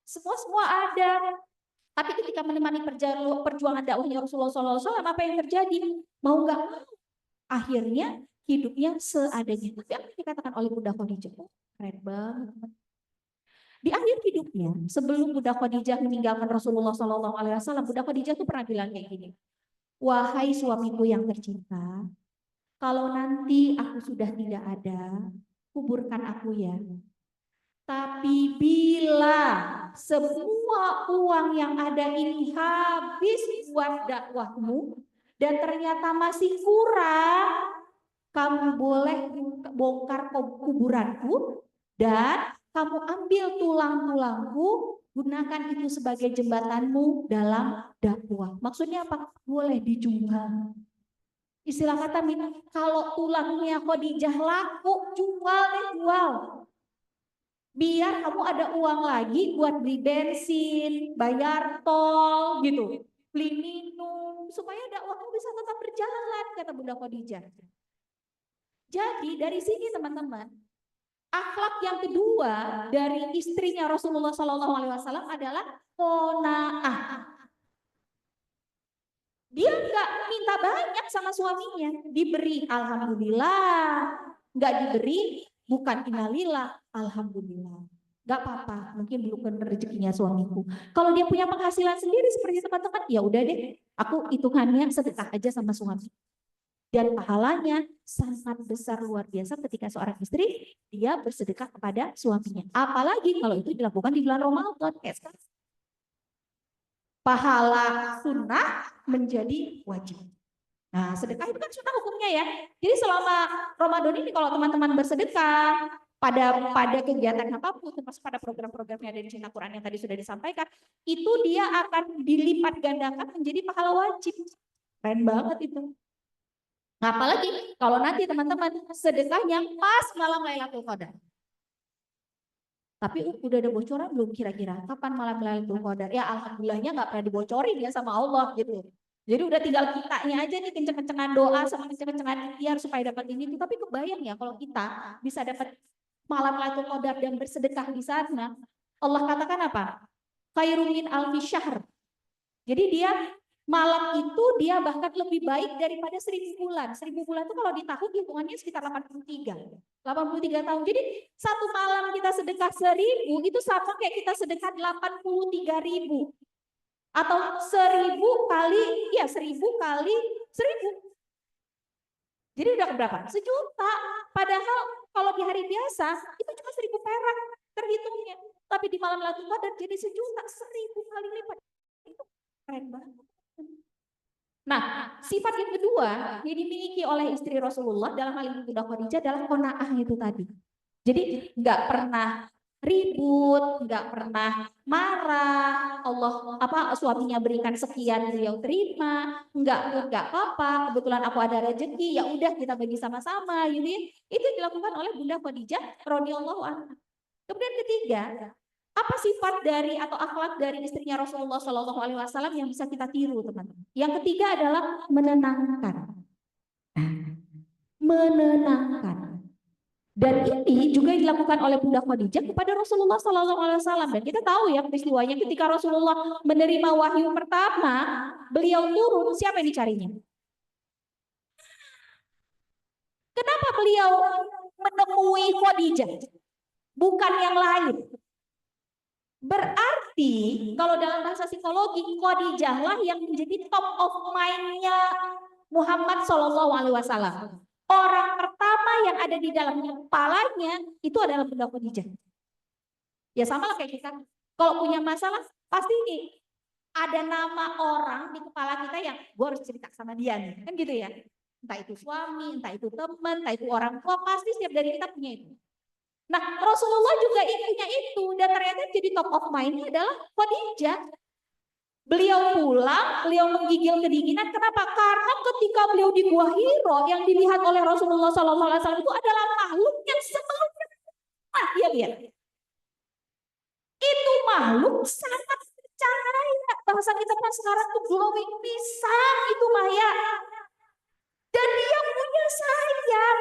semua ada. Tapi ketika menemani perjuangan dakwahnya Rasulullah SAW, apa yang terjadi? Mau nggak mau, akhirnya hidupnya seadanya. Tapi apa yang dikatakan oleh Bunda Khadijah? Keren banget. Di akhir hidupnya, sebelum Bunda Khadijah meninggalkan Rasulullah SAW, Bunda Khadijah tuh pernah bilang kayak gini, wahai suamiku yang tercinta, Kalau nanti aku sudah tidak ada, kuburkan aku ya. Tapi bila semua uang yang ada ini habis buat dakwahmu dan ternyata masih kurang, kamu boleh bongkar kuburanku dan kamu ambil tulang-tulangku, gunakan itu sebagai jembatanmu dalam dakwah. Maksudnya apa? Boleh dijual. Istilah kata kalau tulangnya Khadijah laku, jual deh, jual. Biar kamu ada uang lagi buat beli bensin, bayar tol gitu, beli minum, supaya dakwahmu bisa tetap berjalan, kata Bunda Khadijah. Jadi dari sini teman-teman, akhlak yang kedua dari istrinya Rasulullah SAW adalah qanaah. Dia nggak minta banyak sama suaminya, diberi alhamdulillah, nggak diberi bukan innalillah, alhamdulillah. Nggak apa-apa, mungkin belum rezekinya suamiku. Kalau dia punya penghasilan sendiri seperti teman-teman, ya udah deh, aku hitungannya sedekah aja sama suami. Dan pahalanya sangat besar luar biasa ketika seorang istri dia bersedekah kepada suaminya. Apalagi kalau itu dilakukan di bulan Ramadan, kayak sekarang. Pahala sunnah menjadi wajib. Nah, sedekah itu kan sunnah hukumnya ya. Jadi selama Ramadan ini kalau teman-teman bersedekah pada kegiatan apapun, termasuk pada program-programnya dari Cinta Quran yang tadi sudah disampaikan, itu dia akan dilipat gandakan menjadi pahala wajib. Keren banget itu. Nah, apalagi kalau nanti teman-teman sedekahnya pas malam Lailatul Qadar. Tapi udah ada bocoran belum kira-kira kapan malam Lailatul Qadar? Ya alhamdulillahnya nggak pernah dibocorin ya sama Allah gitu. Jadi udah tinggal kitanya aja nih kenceng-kencengan doa sama kenceng-kencengan ikhtiar supaya dapat ini. Tapi kebayang ya kalau kita bisa dapat malam Lailatul Qadar dan bersedekah di sana. Allah katakan apa? Khairun min alfi syahr. Jadi dia malam itu dia bahkan lebih baik daripada 1000 bulan. 1000 bulan itu kalau di tahun hitungannya sekitar 83 tahun. Jadi satu malam kita sedekah 1000 itu sama kayak kita sedekah 83.000. Atau 1000 kali, ya 1000 kali 1000. Jadi udah berapa? 1.000.000. Padahal kalau di hari biasa itu cuma 1000 perak terhitungnya. Tapi di malam Lailatul Qadar jadi 1.000.000, 1000 kali lipat. Itu keren banget. Nah, sifat yang kedua yang dimiliki oleh istri Rasulullah dalam hal ini Bunda Khadijah adalah qanaah itu tadi. Jadi nggak pernah ribut, nggak pernah marah. Suaminya berikan sekian beliau terima, nggak apa-apa. Kebetulan aku ada rezeki, ya udah kita bagi sama-sama, gitu ya. Itu dilakukan oleh Bunda Khadijah radhiyallahu anha. Kemudian ketiga, apa sifat dari atau akhlak dari istrinya Rasulullah SAW yang bisa kita tiru, teman-teman? Yang ketiga adalah menenangkan. Menenangkan. Dan ini juga dilakukan oleh Bunda Khadijah kepada Rasulullah SAW. Dan kita tahu ya peristiwanya ketika Rasulullah menerima wahyu pertama, beliau turun, siapa yang dicarinya? Kenapa beliau menemui Khadijah? Bukan yang lain. Berarti kalau dalam bahasa psikologi Khadijah lah yang menjadi top of mind-nya Muhammad SAW. Orang pertama yang ada di dalam kepalanya itu adalah Bunda Khadijah. Ya sama lah kayak kita. Kalau punya masalah pasti ada nama orang di kepala kita yang gue harus cerita sama dia nih. Kan gitu ya. Entah itu suami, entah itu teman, entah itu orang tua, pasti setiap dari kita punya itu. Nah, Rasulullah juga punya itu dan ternyata jadi top of mind adalah Khadijah. Beliau pulang, beliau menggigil kedinginan. Kenapa? Karena ketika beliau di Gua Hiro yang dilihat oleh Rasulullah SAW itu adalah makhluk yang sebelumnya. Ya biar. Itu makhluk sangat bercahaya. Bahasa kita kan sekarang tuh glowing pisang itu Maya. Dan dia punya sayap.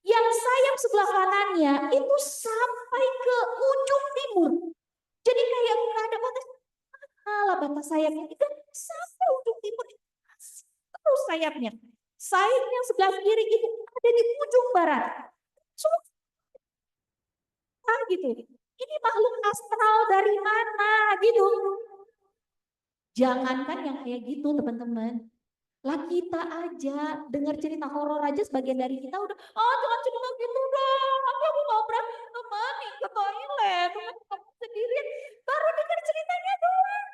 Yang sayap sebelah kanannya itu sampai ke ujung timur. Jadi kayak nggak ada batas. Lah batas sayapnya itu sampai ujung timur. Terus sayapnya. Sayapnya sebelah kiri itu ada di ujung barat. Gitu. Ini makhluk astral dari mana gitu. Jangankan yang kayak gitu teman-teman. Lah kita aja dengar cerita horor aja sebagian dari kita udah, oh jangan cerita gitu dong, nanti aku gak berani nemani ke toilet, aku sendirian. Baru dengar ceritanya doang.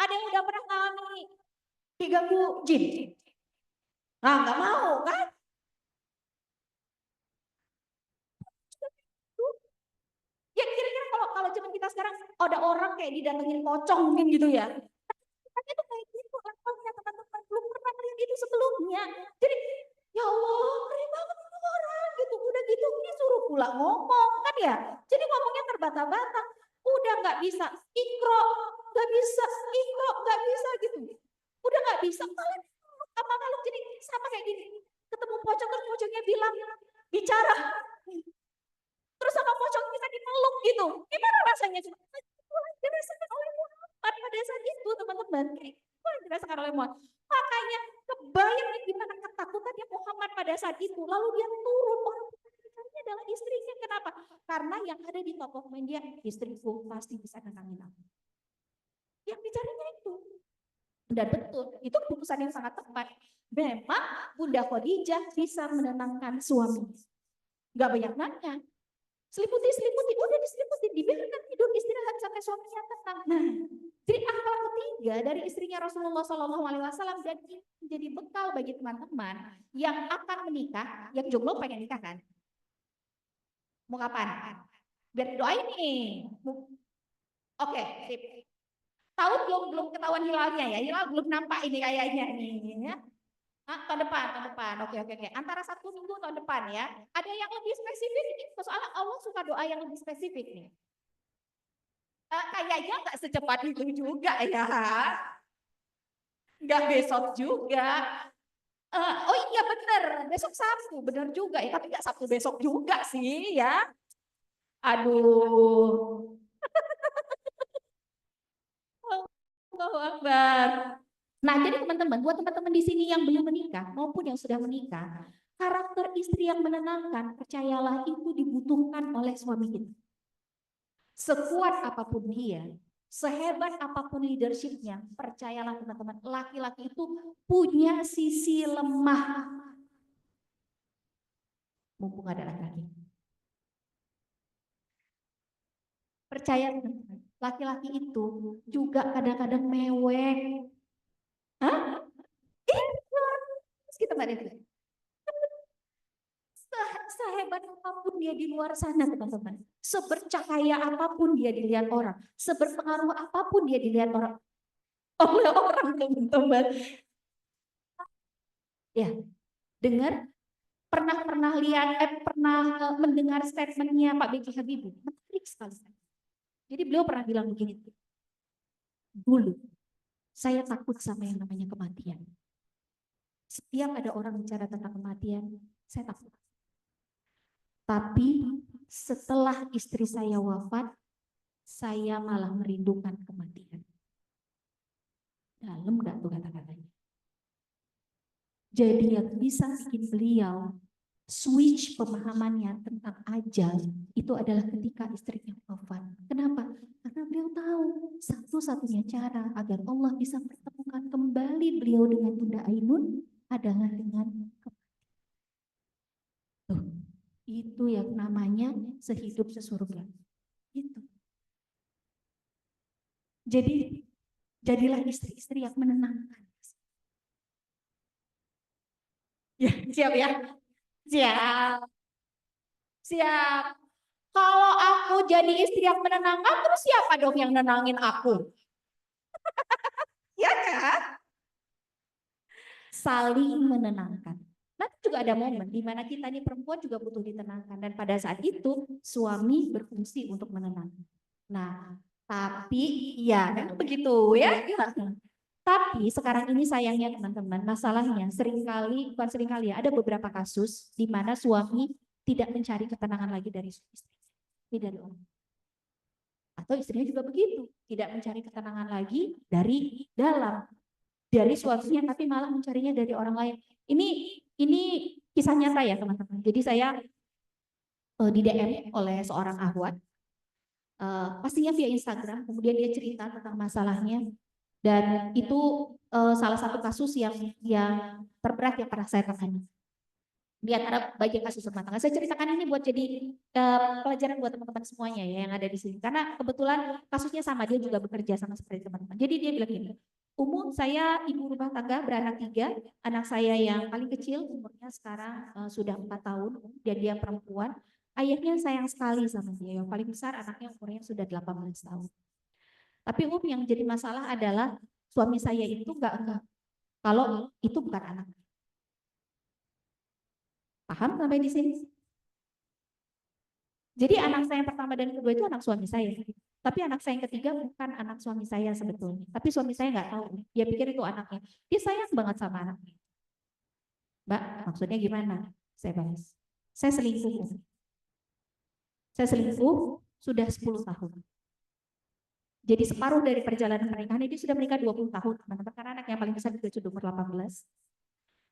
Ada yang udah pernah ngalamin diganggu jin? Nah nggak mau kan? Ya kira-kira kalau zaman kita sekarang ada orang kayak didatengin pocong mungkin gitu ya. Tapi itu kayak gitu levelnya teman-teman, belum pernah lihat itu sebelumnya. Jadi ya Allah ngeri banget itu orang gitu. Udah gitu disuruh pula ngomong kan ya. Jadi ngomongnya terbata-bata. Udah nggak bisa ikro, nggak bisa ikro, nggak bisa gitu. Udah nggak bisa kalian apa kalau jadi sama kayak gini. Ketemu pocong terus pocongnya bilang bicara. Terus sama pocong bisa dipeluk gitu. Gimana rasanya? Dirasakan oleh Muhammad pada saat itu teman-teman. Dirasakan oleh Muhammad. Makanya kebayang gimana ketakutannya Muhammad pada saat itu. Lalu dia turun. Orang ini adalah istrinya. Kenapa? Karena yang ada di top of mind dia, istriku pasti bisa nenangin aku. Yang bicaranya itu. Dan betul, itu keputusan yang sangat tepat. Memang Bunda Khadijah bisa menenangkan suami. Gak banyak nanya. Seliputi, udah diseliputi, dibiarkan tidur istirahat sampai suaminya tenang. Nah, jadi akal ketiga dari istrinya Rasulullah SAW dan ini menjadi bekal bagi teman-teman yang akan menikah, yang jomblo pengen nikah kan? Mau kapan? Biar doain nih. Oke, sip. Tahu belum ketahuan hilalnya ya? Hilal belum nampak ini kayaknya nih ya. Tahun depan. Oke. Antara 1 minggu tahun depan ya. Ada yang lebih spesifik ini, soalnya Allah suka doa yang lebih spesifik nih. Kayaknya nggak secepat itu juga ya. Nggak besok juga. Oh iya bener, besok Sabtu, bener juga ya. Tapi nggak Sabtu besok juga sih ya. Aduh. Allahu Akbar. Nah, jadi teman-teman, buat teman-teman di sini yang belum menikah maupun yang sudah menikah, karakter istri yang menenangkan, percayalah itu dibutuhkan oleh suami kita. Sekuat apapun dia, sehebat apapun leadershipnya, percayalah teman-teman, laki-laki itu punya sisi lemah. Mumpung ada laki-laki. Percaya teman-teman, laki-laki itu juga kadang-kadang mewek. Hah? Kita Mbak Devi. Sehebat apapun dia di luar sana teman-teman, sebercahaya apapun dia dilihat orang, seberpengaruh apapun dia dilihat orang oleh orang teman-teman. Ya, dengar pernah lihat pernah mendengar statementnya Pak B.J. Habibie, menarik sekali. Jadi beliau pernah bilang begini, dulu saya takut sama yang namanya kematian. Setiap ada orang bicara tentang kematian, saya takut. Tapi setelah istri saya wafat, saya malah merindukan kematian. Dalam nggak tuh kata-katanya? Jadi yang bisa bikin beliau switch pemahamannya tentang ajal itu adalah ketika istrinya wafat. Kenapa? Karena beliau tahu satu-satunya cara agar Allah bisa pertemukan kembali beliau dengan Bunda Ainun adalah dengan kematian. Itu yang namanya sehidup sesurga. Itu. Jadi jadilah istri-istri yang menenangkan. Ya, siap ya. Siap. Kalau aku jadi istri yang menenangkan, terus siapa dong yang nenangin aku? Ya kan? Saling menenangkan. Nanti juga ada momen di mana kita nih perempuan juga butuh ditenangkan. Dan pada saat itu suami berfungsi untuk menenangkan. Nah, tapi ya kan begitu ya. Tapi sekarang ini sayangnya teman-teman, masalahnya bukan seringkali ya, ada beberapa kasus di mana suami tidak mencari ketenangan lagi dari istri, tapi dari orang. Atau istrinya juga begitu, tidak mencari ketenangan lagi dari dalam, dari suaminya, tapi malah mencarinya dari orang lain. Ini kisah nyata ya teman-teman. Jadi saya di DM oleh seorang akhwat, pastinya via Instagram, kemudian dia cerita tentang masalahnya. Dan itu salah satu kasus yang terberat yang pernah saya tangani. Di antara bagian kasus rumah tangga. Saya ceritakan ini buat jadi pelajaran buat teman-teman semuanya ya yang ada di sini. Karena kebetulan kasusnya sama, dia juga bekerja sama seperti teman-teman. Jadi dia bilang gini, saya ibu rumah tangga beranak 3, anak saya yang paling kecil umurnya sekarang sudah 4 tahun dan dia perempuan. Ayahnya sayang sekali sama dia, yang paling besar anaknya umurnya sudah 18 tahun. Tapi yang jadi masalah adalah suami saya itu enggak kalau itu bukan anak. Paham sampai di sini? Jadi anak saya yang pertama dan kedua itu anak suami saya. Tapi anak saya yang ketiga bukan anak suami saya sebetulnya. Tapi suami saya nggak tahu. Dia pikir itu anaknya. Dia sayang banget sama anaknya. Mbak, maksudnya gimana? Saya balas. Saya selingkuh. Saya selingkuh sudah 10 tahun. Jadi separuh dari perjalanan pernikahan ini sudah menikah 20 tahun. Teman-teman, karena anak yang paling besar juga sudah umur 18.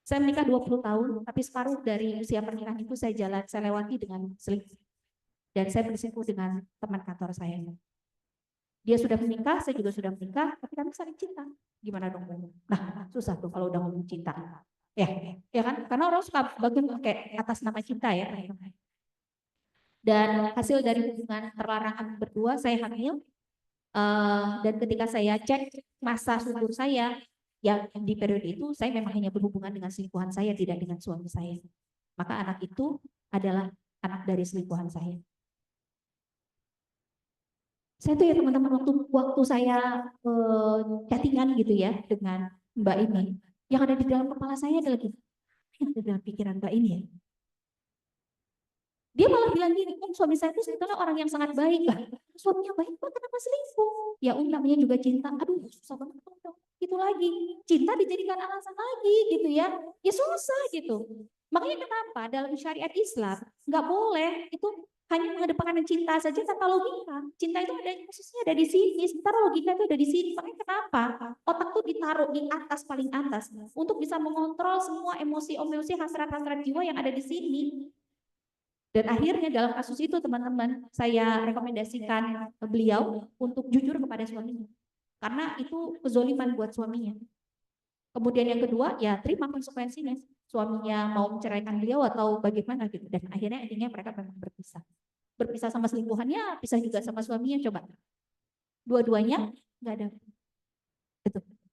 Saya menikah 20 tahun, tapi separuh dari usia pernikahan itu saya lewati dengan selingkuh. Dan saya berselingkuh dengan teman kantor saya. Dia sudah menikah, saya juga sudah menikah, tapi kami saling cinta. Gimana dong? Nah, susah tuh kalau udah ngomong cinta. Ya kan? Karena orang suka bagian kayak atas nama cinta ya. Dan hasil dari hubungan terlarang kami berdua, saya hamil. Dan ketika saya cek masa subur saya, yang di periode itu saya memang hanya berhubungan dengan selingkuhan saya, tidak dengan suami saya. Maka anak itu adalah anak dari selingkuhan saya. Saya tuh ya teman-teman waktu saya chattingan gitu ya dengan Mbak ini, yang ada di dalam kepala saya adalah gitu, yang ada dalam pikiran Mbak ini ya. Dia malah bilang gini, kan suami saya itu sebetulnya orang yang sangat baik lah. Suaminya baik, kenapa selingkuh? Ya namanya juga cinta. Aduh, susah banget dong. Itu lagi, cinta dijadikan alasan lagi gitu ya. Ya susah gitu. Makanya kenapa dalam syariat Islam nggak boleh itu hanya mengedepankan cinta saja tanpa logika. Cinta itu ada khususnya ada di sini, sementara logika itu ada di sini. Makanya kenapa otak tuh ditaruh di atas paling atas untuk bisa mengontrol semua emosi, hasrat-hasrat jiwa yang ada di sini. Dan akhirnya dalam kasus itu teman-teman, saya rekomendasikan beliau untuk jujur kepada suaminya. Karena itu kezoliman buat suaminya. Kemudian yang kedua, ya terima konsekuensinya. Suaminya mau menceraikan beliau atau bagaimana gitu. Dan akhirnya mereka memang berpisah. Berpisah sama selingkuhannya, pisah juga sama suaminya, coba. Dua-duanya nggak ada.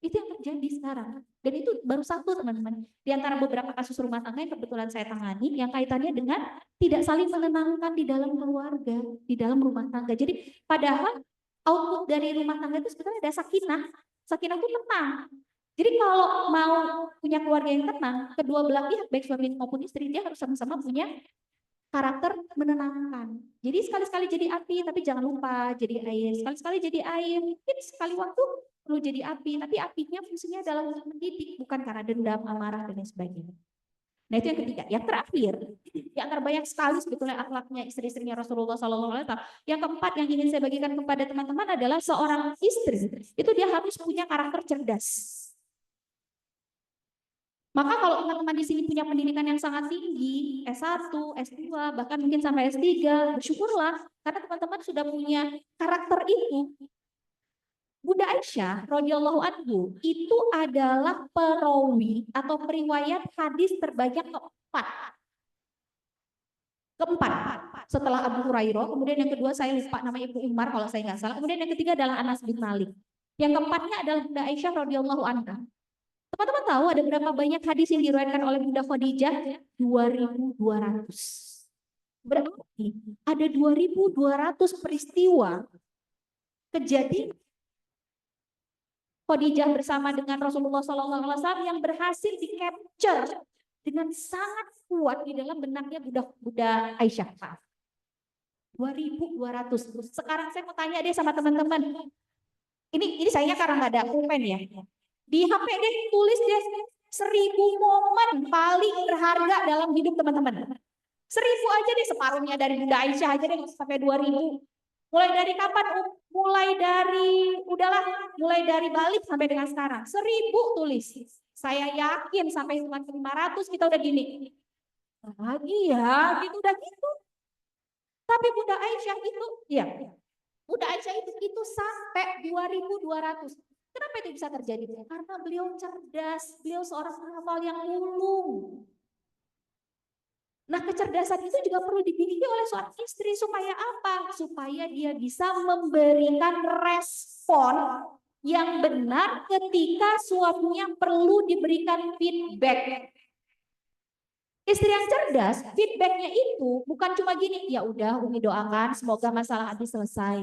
Itu yang terjadi sekarang. Dan itu baru satu teman-teman. Di antara beberapa kasus rumah tangga yang kebetulan saya tangani, yang kaitannya dengan tidak saling menenangkan di dalam keluarga, di dalam rumah tangga. Jadi padahal output dari rumah tangga itu sebenarnya ada sakinah. Sakinah itu tenang. Jadi kalau mau punya keluarga yang tenang, kedua belah pihak, baik suami maupun istri, dia harus sama-sama punya karakter menenangkan. Jadi sekali-sekali jadi api, tapi jangan lupa jadi air. Sekali-sekali jadi air, mungkin sekali waktu perlu jadi api, tapi apinya fungsinya adalah untuk mendidik, bukan karena dendam, amarah, dan lain sebagainya. Nah itu yang ketiga. Yang terakhir, di antara banyak sekali sebetulnya akhlaknya istri-istrinya Rasulullah SAW. Yang keempat yang ingin saya bagikan kepada teman-teman adalah seorang istri, itu dia harus punya karakter cerdas. Maka kalau teman-teman di sini punya pendidikan yang sangat tinggi, S1, S2, bahkan mungkin sampai S3, bersyukurlah karena teman-teman sudah punya karakter itu. Bunda Aisyah radhiyallahu anhu itu adalah perawi atau periwayat hadis terbanyak keempat setelah Abu Hurairah. Kemudian yang kedua saya lupa namanya Ibnu Umar kalau saya nggak salah. Kemudian yang ketiga adalah Anas bin Malik. Yang keempatnya adalah Bunda Aisyah radhiyallahu anha. Teman-teman tahu ada berapa banyak hadis yang diriwayatkan oleh Bunda Khadijah? 2.200. Berarti ada 2.200 peristiwa kejadian Khadijah bersama dengan Rasulullah SAW yang berhasil di-capture dengan sangat kuat di dalam benaknya Bunda Aisyah. 2.200. Sekarang saya mau tanya deh sama teman-teman. Ini sayangnya karena nggak ada pulpen ya. Di HP deh tulis deh 1.000 momen paling berharga dalam hidup teman-teman. 1.000 aja deh, separuhnya dari Bunda Aisyah aja deh sampai 2.000. Mulai dari kapan? Mulai dari balik sampai dengan sekarang. 1.000 tulis. Saya yakin sampai 500 kita udah gini. Lagi ya, gitu udah gitu. Tapi Bunda Aisyah itu, ya, Bunda Aisyah itu sampai 2.200. Kenapa itu bisa terjadi? Karena beliau cerdas, beliau seorang hafal yang ulung. Nah, kecerdasan itu juga perlu dimiliki oleh seorang istri supaya apa? Supaya dia bisa memberikan respon yang benar ketika suaminya perlu diberikan feedback. Istri yang cerdas, feedbacknya itu bukan cuma gini, ya udah Umi doakan semoga masalah Abi selesai.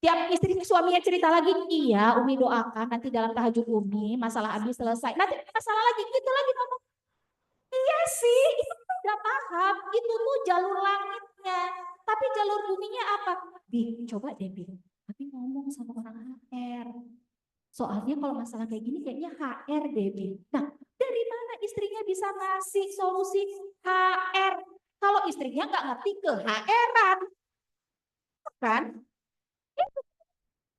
Tiap istri suaminya cerita lagi, iya Umi doakan nanti dalam tahajud Umi masalah Abi selesai. Nanti masalah lagi, gitu lagi ngomong. Iya sih, itu kan udah paham, itu tuh jalur langitnya. Tapi jalur buminya apa? Bi, coba deh Bi, Abi ngomong sama orang HR. Soalnya kalau masalah kayak gini kayaknya HR deh Bi. Nah, dari mana istrinya bisa ngasih solusi HR? Kalau istrinya nggak ngerti ke HR-an, kan?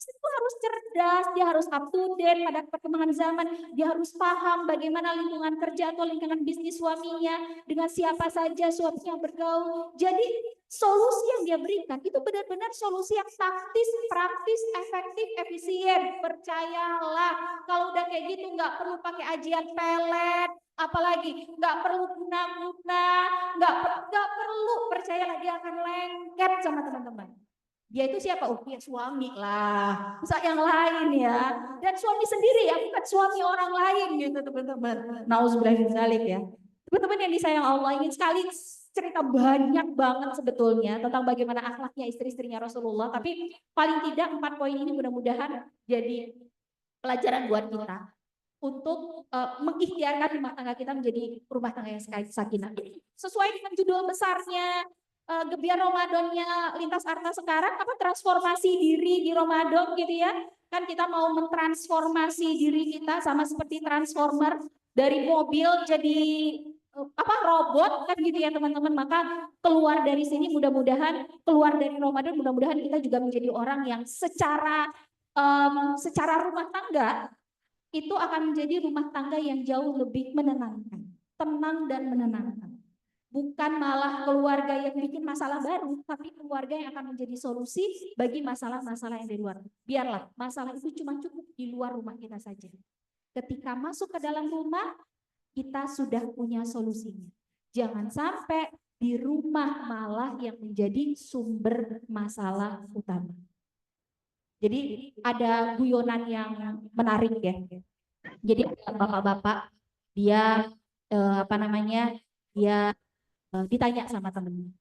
Itu harus cerdas, dia harus up to date pada perkembangan zaman, dia harus paham bagaimana lingkungan kerja atau lingkungan bisnis suaminya, dengan siapa saja suaminya bergaul. Jadi solusi yang dia berikan itu benar-benar solusi yang taktis, praktis, efektif, efisien. Percayalah, kalau udah kayak gitu nggak perlu pakai ajian pelet, apalagi nggak perlu guna-guna, nggak perlu, percayalah dia akan lengket sama teman-teman. Dia itu siapa? Oh, ya suami lah. Masa yang lain ya. Dan suami sendiri ya, bukan suami orang lain gitu teman-teman. Nauzubillah min dzalik ya. Teman-teman yang disayang Allah, ingin sekali cerita banyak banget sebetulnya tentang bagaimana akhlaknya istri-istrinya Rasulullah. Tapi paling tidak 4 poin ini mudah-mudahan jadi pelajaran buat kita untuk mengikhtiarkan rumah tangga kita menjadi rumah tangga yang sakinah. Sesuai dengan judul besarnya Gebiar Ramadannya Lintas Arta sekarang, apa, transformasi diri di Ramadan gitu ya. Kan kita mau mentransformasi diri kita sama seperti transformer, dari mobil jadi apa, robot kan gitu ya teman-teman. Maka keluar dari sini mudah-mudahan, keluar dari Ramadan mudah-mudahan kita juga menjadi orang yang secara rumah tangga itu akan menjadi rumah tangga yang jauh lebih menenangkan, tenang dan menenangkan. Bukan malah keluarga yang bikin masalah baru, tapi keluarga yang akan menjadi solusi bagi masalah-masalah yang di luar. Biarlah masalah itu cuma cukup di luar rumah kita saja. Ketika masuk ke dalam rumah, kita sudah punya solusinya. Jangan sampai di rumah malah yang menjadi sumber masalah utama. Jadi ada guyonan yang menarik ya. Jadi ada bapak-bapak, dia dia ditanya sama temennya,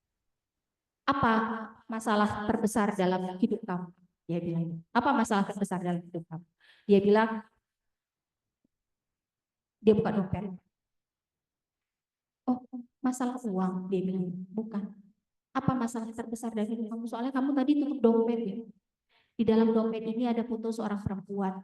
apa masalah terbesar dalam hidup kamu? Dia bilang, apa masalah terbesar dalam hidup kamu? Dia bilang, dia buka dompet. Oh, masalah uang, dia bilang, bukan. Apa masalah terbesar dalam hidup kamu? Soalnya kamu tadi tutup dompet ya. Di dalam dompet ini ada foto seorang perempuan.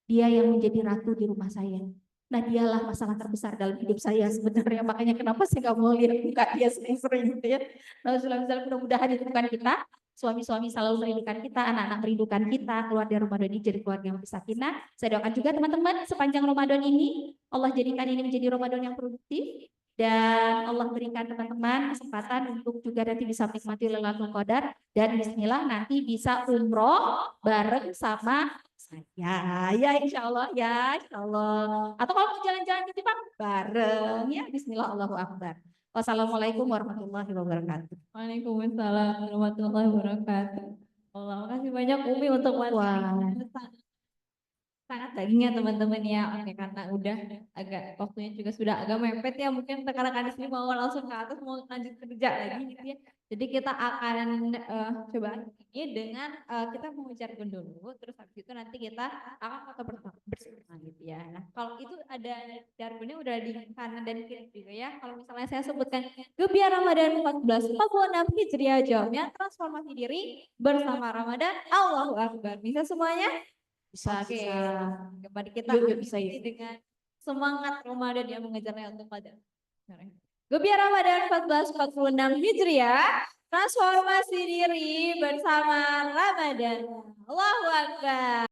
Dia yang menjadi ratu di rumah saya. Nah, dialah masalah terbesar dalam hidup saya sebenarnya. Makanya kenapa saya nggak mau lihat muka dia sering-sering gitu ya. Nah, mudah-mudahan itu bukan kita. Suami-suami selalu merindukan kita, anak-anak merindukan kita, keluar dari Ramadan ini jadi keluarga yang sakinah. Saya doakan juga teman-teman sepanjang Ramadan ini Allah jadikan ini menjadi Ramadan yang produktif, dan Allah berikan teman-teman kesempatan untuk juga nanti bisa menikmati Lailatul Qadar, dan bismillah nanti bisa umroh bareng sama saya, ya insya Allah, ya insya Allah. Atau kalau mau jalan-jalan ke Jepang bareng, ya Bismillah, Allahu Akbar. Wassalamualaikum warahmatullahi wabarakatuh. Waalaikumsalam warahmatullahi wabarakatuh. Allah, makasih banyak Umi untuk sangat dagingnya teman-teman ya. Oke, karena udah agak waktunya juga sudah agak mepet ya, mungkin rekan-rekan di sini mau langsung ke atas mau lanjut kerja lagi gitu ya. Jadi kita akan coba ini dengan kita mengucapkan dulu, terus habis itu nanti kita akan foto bersama gitu ya. Nah, kalau itu ada jargonnya udah di kanan dan kiri juga ya. Kalau misalnya saya sebutkan Gebiar Ramadan 1446 Hijriah, jawabnya transformasi diri bersama Ramadan. Allahu Akbar. Bisa semuanya? Bisa, Oke, kembali kita bisa dengan semangat Ramadan yang mengejarnya untuk pada. Gebiar Ramadan 1446 Hijriah, transformasi diri bersama Ramadan. Allahu Akbar.